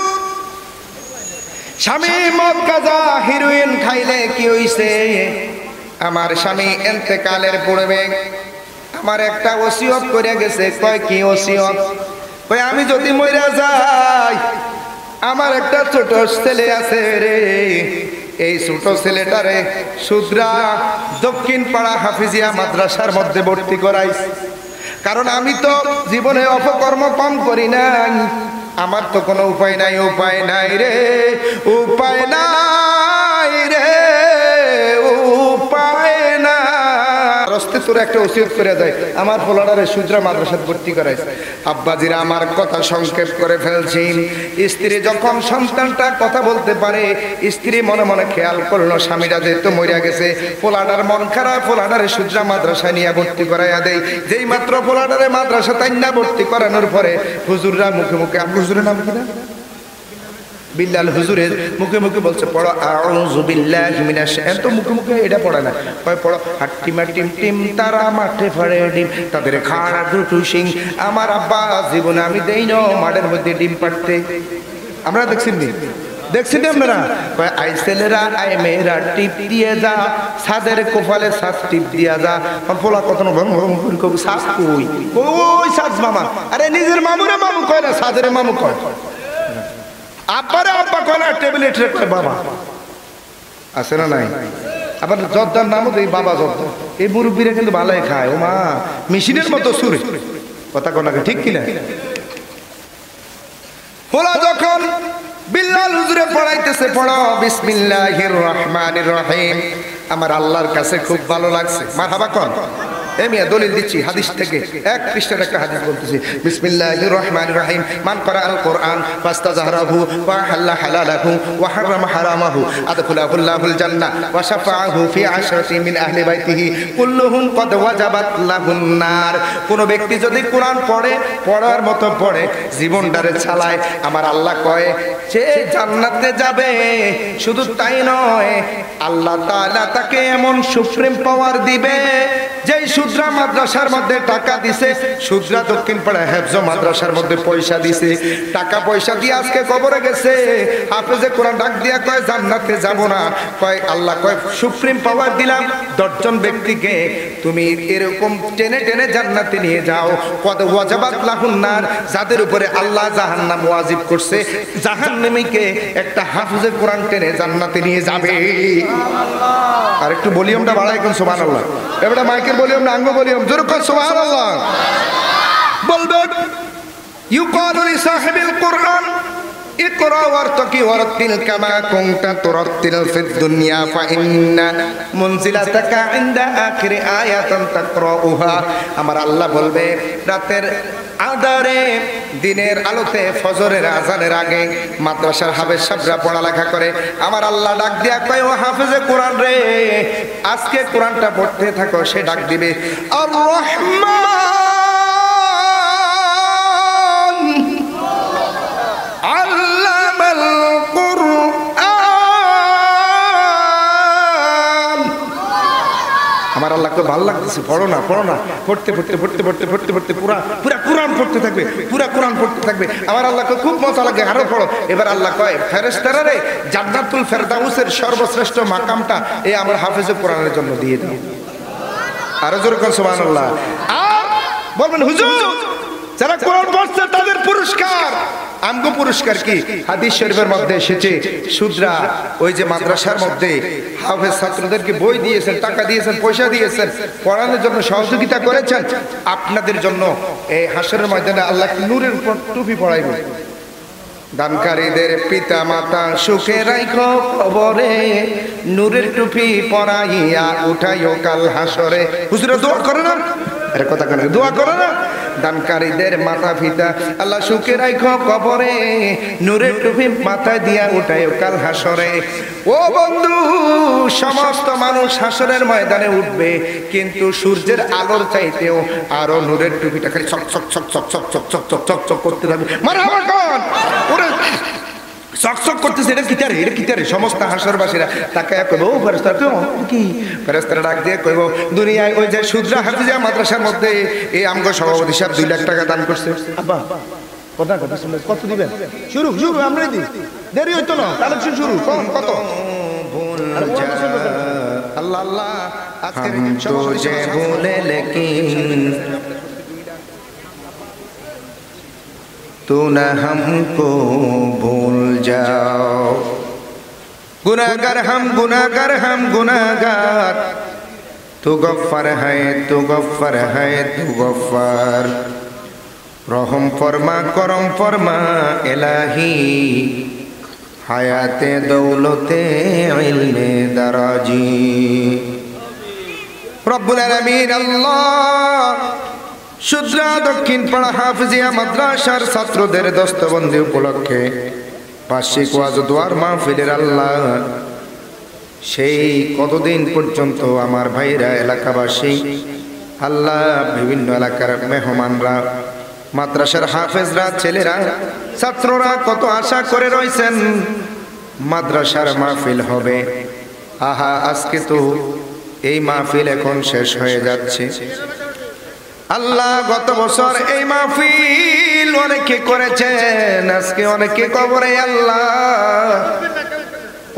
স্বামী মদ গাঁজা হিরোইন খাইলে কি হইছে? আমার স্বামী এন্তেকালের পূর্বে আমার একটা ওসিয়ত করে গেছে। কয় কি ওসিয়ত? কয় আমি যদি মইরা যাই আমার একটা ছোট ছেলে আছে রে, এই ছোট ছেলেটারে সুদ্রা দক্ষিণ পাড়া হাফিজিয়া মাদ্রাসার মধ্যে ভর্তি করাইস। কারণ আমি তো জীবনে অপকর্ম কম করি নাই, আমার তো কোনো উপায় নাই, উপায় নাই রে, উপায় নাই রে, উপায় না। রস্তে তোর একটা ওসিয়ত করে যায় আমার পোলাডারে সুদ্রা মাদ্রাসাত ভর্তি করাইছে। আব্বাজিরা আমার কথা সংক্ষেপ করে ফেলছি। স্ত্রী যখন সন্তানটা কথা বলতে পারে, স্ত্রী মনে মনে খেয়াল করলো স্বামীরা যেহেতু মরিয়া গেছে, পোলাডার মন খারাপ, পোলাডারে সুজরা মাদ্রাসায় নিয়ে ভর্তি করাইয়া দেয়। যেই মাত্র পোলাডারে মাদ্রাসা তাই না ভর্তি করানোর পরে হুজুররা মুখে মুখে, হুজুরের নাম কি না, বিল্লাল হুজুরের মুখে মুখে বলছে পড়ো আউযু বিল্লাহি মিনাশ শাইতানির, তো মুখে মুখে এটা পড়ে না, কয় পড়ো হাট্টিমা টিম টিম তারা মাঠে ফাড়ে ডিম তাদের খাড়া দুটো সিং। আমার আব্বা জীবনে আমি দেই না মাঠের মধ্যে ডিম পাড়তে। আমরা দেখছেন নি, দেখছেন আপনারা, কয় আই ছেলেরা আই মেয়েরা টিপ দিয়ে যা, সাদের কোফালে সাজ টিপ দিয়া যা। পোলা কত কবি সাজ কই, ওই সাজ মামা, আরে নিজের মামুরে মামু কয় না, সাদের মামু কয়। আব্বারে আব্বা কয় না, টেবিলে ট্রে কয় বাবা। আছে না নাই? আবার জর্দার নামও দেই বাবা জর্দার। এই মুরব্বীরা কিন্তু ভালোই খায়, ও মা মেশিনের মতো সুরে কথা কোনাকে, ঠিক কিনা? পোলা যখন বিল্লাল হুজুরে পড়াইতেছে, পড়ো বিসমিল্লাহির রহমানির রহিম, আমার আল্লাহর কাছে খুব ভালো লাগছে। মারহাবা কোন আমি দলিল দিচ্ছি হাদিস থেকে, এক পৃষ্ঠার একটা হাদিস বলতেছি। বিসমিল্লাহির রহমানির রহিম, মান ক্বারাআল কুরআন ফাস্তাযহারাহু ওয়া হাল্লা হালালাহু ওয়া হারামা হারামাহু আদখালাহুল্লাহুল জান্নাহ ওয়া শাফাআহু ফি আশরাতি মিন আহলি বাইতিহি কুল্লুহুম ক্বাদ ওয়াজাবাত লাহুন নার। কোন ব্যক্তি যদি কোরআন পড়ে, পড়ার মতো পড়ে, জীবনটারে চালায়, আমার আল্লাহ কয় সে জান্নাতে যাবে। শুধু তাই নয়, আল্লাহ তাআলা তাকে এমন সুপ্রিম পাওয়ার দিবে, যেই সুদরা মাদ্রাসার মধ্যে টাকা দিছে, সুদরা দক্ষিণ পাড়া হেফজ মাদ্রাসার মধ্যে পয়সা দিছে, টাকা পয়সা দিয়ে আজকে কবরে গেছে, হাফেজে কোরআন ডাক দিয়া কয় জান্নাতে যাব না, কয় আল্লাহ কয় সুপ্রিম পাওয়ার দিলাম 10 জন ব্যক্তিকে, তুমি এরকম টেনে টেনে জান্নাতে নিয়ে যাও। কদ ওয়াজাবাত লাহুন নার, যাদের উপরে আল্লাহ জাহান্নাম ওয়াজিব করছে, জাহান্নামীকে একটা হাফেজে কোরআন টেনে জান্নাতে নিয়ে যাবে। আর একটু ভলিউমটা বাড়াই কোন সুবহানাল্লাহ। এবারে মাইকের ভলিউম না আঙ্গ ভলিউম, জোরে কোন সুবহানাল্লাহ বলবেন। ইউকালু লিসাহিবিল কুরআন ইকরা ওয়ারতাকি ওয়ারাতিল কামা কুনতা তুরাতিল ফিদ দুনিয়া ফা ইন্না মুনজিলাতাকা ইনদা আখিরি আয়াতান তাকরাউহা। আমার আল্লাহ বলবে রাতের আধারে, দিনের আলোতে, ফজরের আজানের আগে মাদ্রাসার হাফেজ সাহেবরা পড়ালেখা করে, আমার আল্লাহ ডাক দিয়া কয় ও হাফেজে কোরআন রে, আজকে কোরআনটা পড়তে থাকো। সে ডাক দিবে আর রহমান আল্লামাল কুরআন। আমার আল্লাহকে ভালো লাগতেছে, পড়ো না পড়ো না, পড়তে পড়তে পড়তে পড়তে পড়তে পড়তে পুরা পুরা কোরআন পড়তে থাকবে, পুরা কোরআন পড়তে থাকবে। আমার আল্লাহকে খুব মজা লাগে, আরো পড়ো। এবার আল্লাহ কয় ফেরেশতারা রে, জান্নাতুল ফেরদাউসের সর্বশ্রেষ্ঠ মাকামটা এই আমার হাফেজে কোরআনের জন্য দিয়ে দাও। আরো জোরে কোন সুবহানাল্লাহ। আর বলবেন হুজুর যারা কোরআন পড়ছে তাদের পুরস্কার, আমগো পুরস্কার কি? হাদিস শরীফের মধ্যে এসেছে, সুদরা ওই যে মাদ্রাসার মধ্যে হাফেজ ছাত্রদেরকে বই দিয়েছেন, টাকা দিয়েছেন, পয়সা দিয়েছেন, পড়ানোর জন্য সহযোগিতা করেছেন। আপনাদের জন্য এই হাসরের ময়দানে আল্লাহ নূরের উপর টুপি পড়াইবে। দানকারীদের পিতা মাতা সুখে রাখো কবরে, নূরের টুপি পরাইয়া উঠাইও কাল হাসরে। হুজুরা দোয়া করে না, এর কথা কেন দোয়া করে না? দানকারীদের মাতা পিতা আল্লাহ সুখে রাখো কবরে, নূরের টুপি মাথায় দিয়া উঠাইও কাল হাসরে। ও বন্ধু, সমস্ত মানুষ হাসরের ময়দানে উঠবে, কিন্তু সূর্যের আলোর চাইতেও আরো নূরের টুপিটা খালি চক চক চক চক চক চক চক চক চক চক করতে থাকবে। মারহাবা কোন ওরে চকচক করতেছে, এটা কিতারে, এটা কিতারে। সমস্ত হাসরবাসীরা তাকে কইব ও ফেরেশতারা কি? ফেরেশতারা ডাক দিয়ে কইব দুনিয়ায় ওই যে সুদরা হাফিজা মাদ্রাসার মধ্যে এই আমগো সভাপতি সাহেব 2 লাখ টাকা দান করছে। আব্বা কথা কথা শুনলে কত দিবেন? শুরু শুরু আমরাই দিই, দেরি হইতো না, কালেকশন শুরু। কোন কত? আল্লাহ আল্লাহ আজকে সভাপতি বলে লেকিন तू न हमको भूल जाओ। गुनाहगार हम गुनाहगार हम गुनाहगार, तू गफ्फार है तू गफ्फार है तू गफ्फार। रहम फरमा करम फरमा इलाही, हायाते दौलते इल्मे दराजी। रब्बुल आलामीन अल्लाह সুদ্রা দক্ষিণ পাড়া হাফিজিয়া মাদ্রাসার ছাত্রদের দস্তবন্দি উপলক্ষে বার্ষিক ওয়াজ দোয়ার মাহফিলের আল্লাহ সেই কতদিন পর্যন্ত আমার ভাইরা এলাকাবাসী আল্লাহ বিভিন্ন এলাকার মেহমানরা মাদ্রাসার হাফেজরা ছেলেরা ছাত্ররা কত আশা করে রয়েছেন মাদ্রাসার মাহফিল হবে। আহা, আজকে তো এই মাহফিল এখন শেষ হয়ে যাচ্ছে। আল্লাহ গত বছর এই মাহফিল অনেকে করেছেন, আজকে অনেকে কবরে আল্লাহ,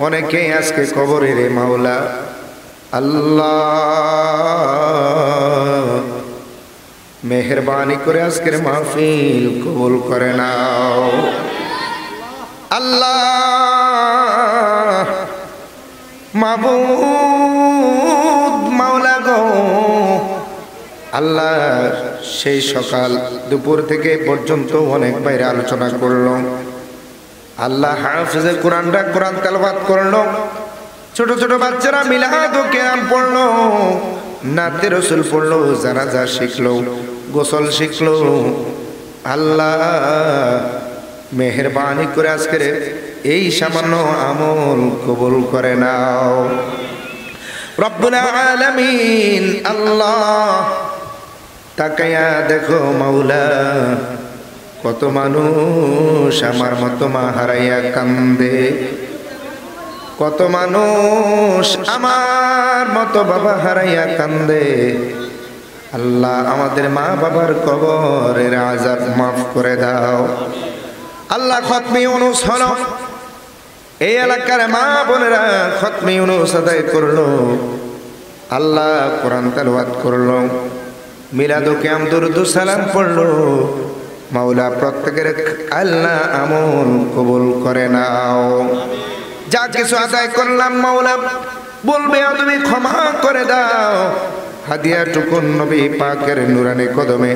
অনেকে আজকে কবরে রে মাওলা। আল্লাহ মেহেরবানি করে আজকের মাহফিল কবুল করে নাও। আল্লাহ মাবুদ মাওলা গো, আল্লাহ সেই সকাল দুপুর থেকে পর্যন্ত অনেক বাইরে আলোচনা করলো। আল্লাহ হাফেজে কোরআনরা কোরআন তেলাওয়াত করলো, ছোট ছোট বাচ্চারা মিলাদ ও কিরাম পড়লো, নাতে রসুল পড়লো, জানাজা শিখলো, গোসল শিখলো। আল্লাহ মেহেরবানি করে আজকের এই সামান্য আমল কবুল করে নাও রব্বুল আলামিন। আল্লাহ তাকায়া দেখো মাওলা, কত মানুষ আমার মতো মা হারাইয়া কান্দে, কত মানুষ আমার মতো বাবা হারাইয়া কান্দে। আল্লাহ আমাদের মা বাবার কবরের আযাব মাফ করে দাও। আল্লাহ খতমে ইউনূস হলো, এই এলাকার মা বোনেরা খতমে ইউনূস আদায় করলো, আল্লাহ কোরআন তেলাওয়াত করলো, মিলাদ ও কিয়াম দুরূদ সালাম পড়লো। মাওলা প্রত্যেকের আল্লাহ আমল কবুল করে নাও। যা কিছু আদায় করলাম মাওলা বলবে তুমি ক্ষমা করে দাও। হাদিয়া টুকুন নবী পাকের নুরানি কদমে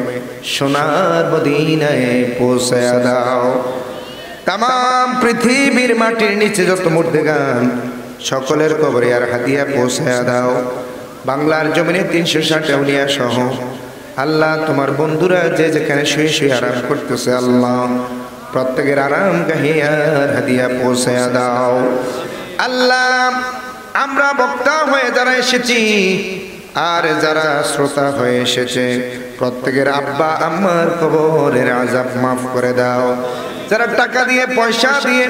সোনার মদিনায় পৌঁছায়া দাও। তামাম পৃথিবীর মাটির নিচে যত মুর্দাগান সকলের কবরে আর হাদিয়া পৌঁছায়া দাও। বাংলার জমিনে 360 আউলিয়া সহ আল্লাহ তোমার বন্ধুরা যে যেখানে শুয়ে শুয়ে আরাম করতেছে, আল্লাহ প্রত্যেকের আরাম গাহিয়ার হাদিয়া পৌঁছায়া দাও। আল্লাহ আমরা বক্তা হয়ে যারা এসেছি আর যারা শ্রোতা হয়ে এসেছে প্রত্যেকের আব্বা আম্মার কবরের আযাব মাফ করে দাও। যারা টাকা দিয়ে পয়সা দিয়ে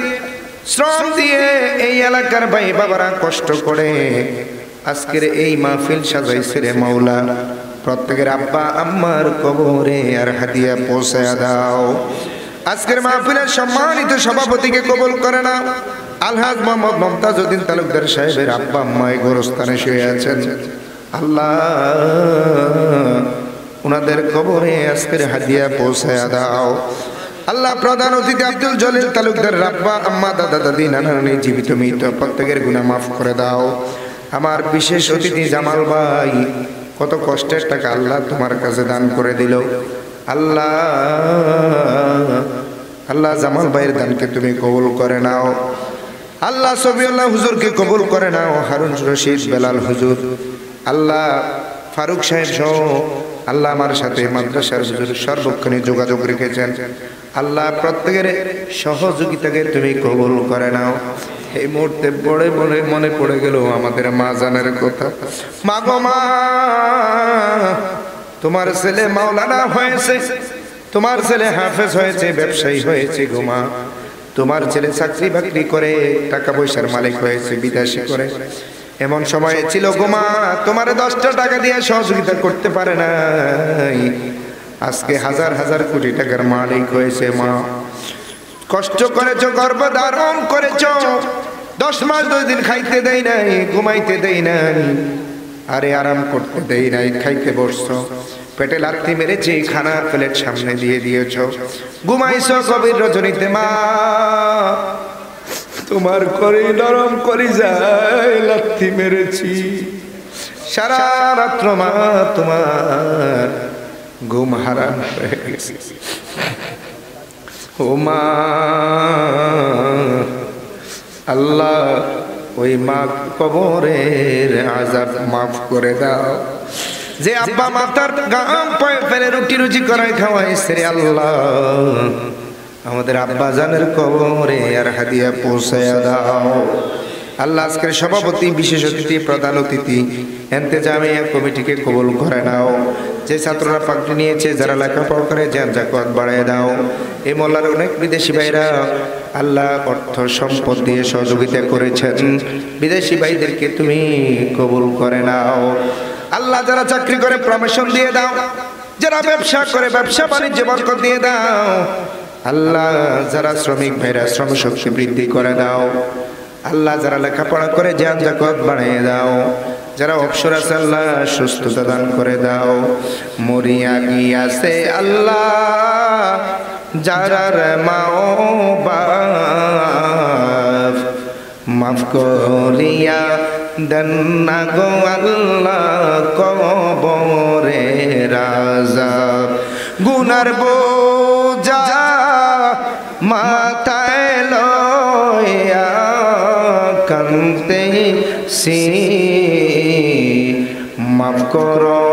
শ্রম দিয়ে এই এলাকার ভাই বাবারা কষ্ট করে আজকের এই মাহফিল সাজাইছে রে মাওলা, প্রত্যেকের আব্বা আম্মার কবরে আর হাদিয়া পৌঁছায়া দাও। আজকের মাহফিলের সম্মানিত সভাপতিকে কবুল করে নাও। আলহাজ মোহাম্মদ মমতাজউদ্দিন তালুকদার সাহেবের আব্বা আম্মায় গোরস্থানে শুয়ে আছেন, আল্লাহ ওনাদের কবরে আজকের হাদিয়া পৌঁছায়া দাও। আল্লাহ প্রধান অতিথি আব্দুল জলিল তালুকদার আব্বা আম্মা দাদা দাদি নানা নানি জীবিত মৃত প্রত্যেকের গুনাহ মাফ করে দাও। আমার বিশেষ অতিথি জামাল ভাই কত কষ্টের টাকা আল্লাহ তোমার কাছে দান করে দিল। আল্লাহ আল্লাহ জামাল ভাইয়ের দানকে তুমি কবুল করে নাও। আল্লাহ সবিউল্লাহ হুজুরকে কবুল করে নাও। হারুন রশিদ বেলাল হুজুর, আল্লাহ ফারুক সাহেব সহ আল্লাহ আমার সাথে মাদ্রাসার হুজুর সর্বক্ষণে যোগাযোগ রেখেছেন, আল্লাহ প্রত্যেকের সহযোগিতাকে তুমি কবুল করে নাও। এই মুহূর্তে বড়ে বড়ে মনে পড়ে গেল আমাদের মা জানের কথা। মা গো মা, তোমার ছেলে মাওলানা হয়েছে, তোমার ছেলে হাফেজ হয়েছে, ব্যবসায়ী হয়েছে গো মা, তোমার ছেলে চাকরি বাকরি করে টাকা পয়সার মালিক হয়েছে, বিদেশি করে। এমন সময় ছিল গো মা তোমার 10টা টাকা দিয়ে সহযোগিতা করতে পারে নাই, আজকে হাজার হাজার কোটি টাকার মালিক হয়েছে। মা কষ্ট করেছো, গর্ভ ধারণ করেছো, 10 মাস 2 দিন খাইতে দেই নাই, ঘুমাইতে দেই নাই, আরে আরাম করতে দেই নাই, খাইতে বসছো, পেটে লাথি মেরেছি, খানা প্লেট সামনে দিয়ে দিয়েছো, ঘুমাইছো গভীর রজনীতে। মা তোমার করে নরম করে যায় লাথি মেরেছি, সারা রাত্র মা তোমার ঘুম হারাম হয়ে গেছে। ও মা, আল্লাহ ওই মা কবরের আযাব মাফ করে দাও। যে আব্বা মাতার গাম পায়ে ফেলে রুটি রুজি করায় খাওয়াইছে রে আল্লাহ, আমাদের আব্বা জানের কবরে আর হাদিয়া পৌঁছায়া দাও। আল্লাহ আজকের সভাপতি, বিশেষ অতিথি, প্রধান অতিথি ইন্তেজামিয়া কমিটিকে কবুল করে নাও। যে ছাত্ররা পাগড়ি নিয়েছে, যারা লেখাপড়া করে, যান জাকাত বাড়ায় দাও। এই মোল্লার অনেক বিদেশি ভাইরা আল্লাহ অর্থ সম্পদ দিয়ে সহযোগিতা করেছেন, বিদেশি ভাইদেরকে তুমি কবুল করে নাও। আল্লাহ যারা চাকরি করে প্রমোশন দিয়ে দাও, যারা ব্যবসা করে ব্যবসা বাণিজ্যে বরকত দিয়ে দাও। আল্লাহ যারা শ্রমিক ভাইরা শ্রমশক্তি বৃদ্ধি করে দাও। আল্লাহ যারা লেখাপড়া করে জ্ঞান জাকাত বাড়িয়ে দাও। যারা অবসর আছে আল্লাহ সুস্থতা দান করে দাও। মরিয়া গিয়াছে আল্লাহ যারার মাও বাপ, মাফ করিয়া দেন না গো আল্লাহ কবরে রাজা। গুনার বোঝা মাথায় লয়া কান্তে সি, মাফ করো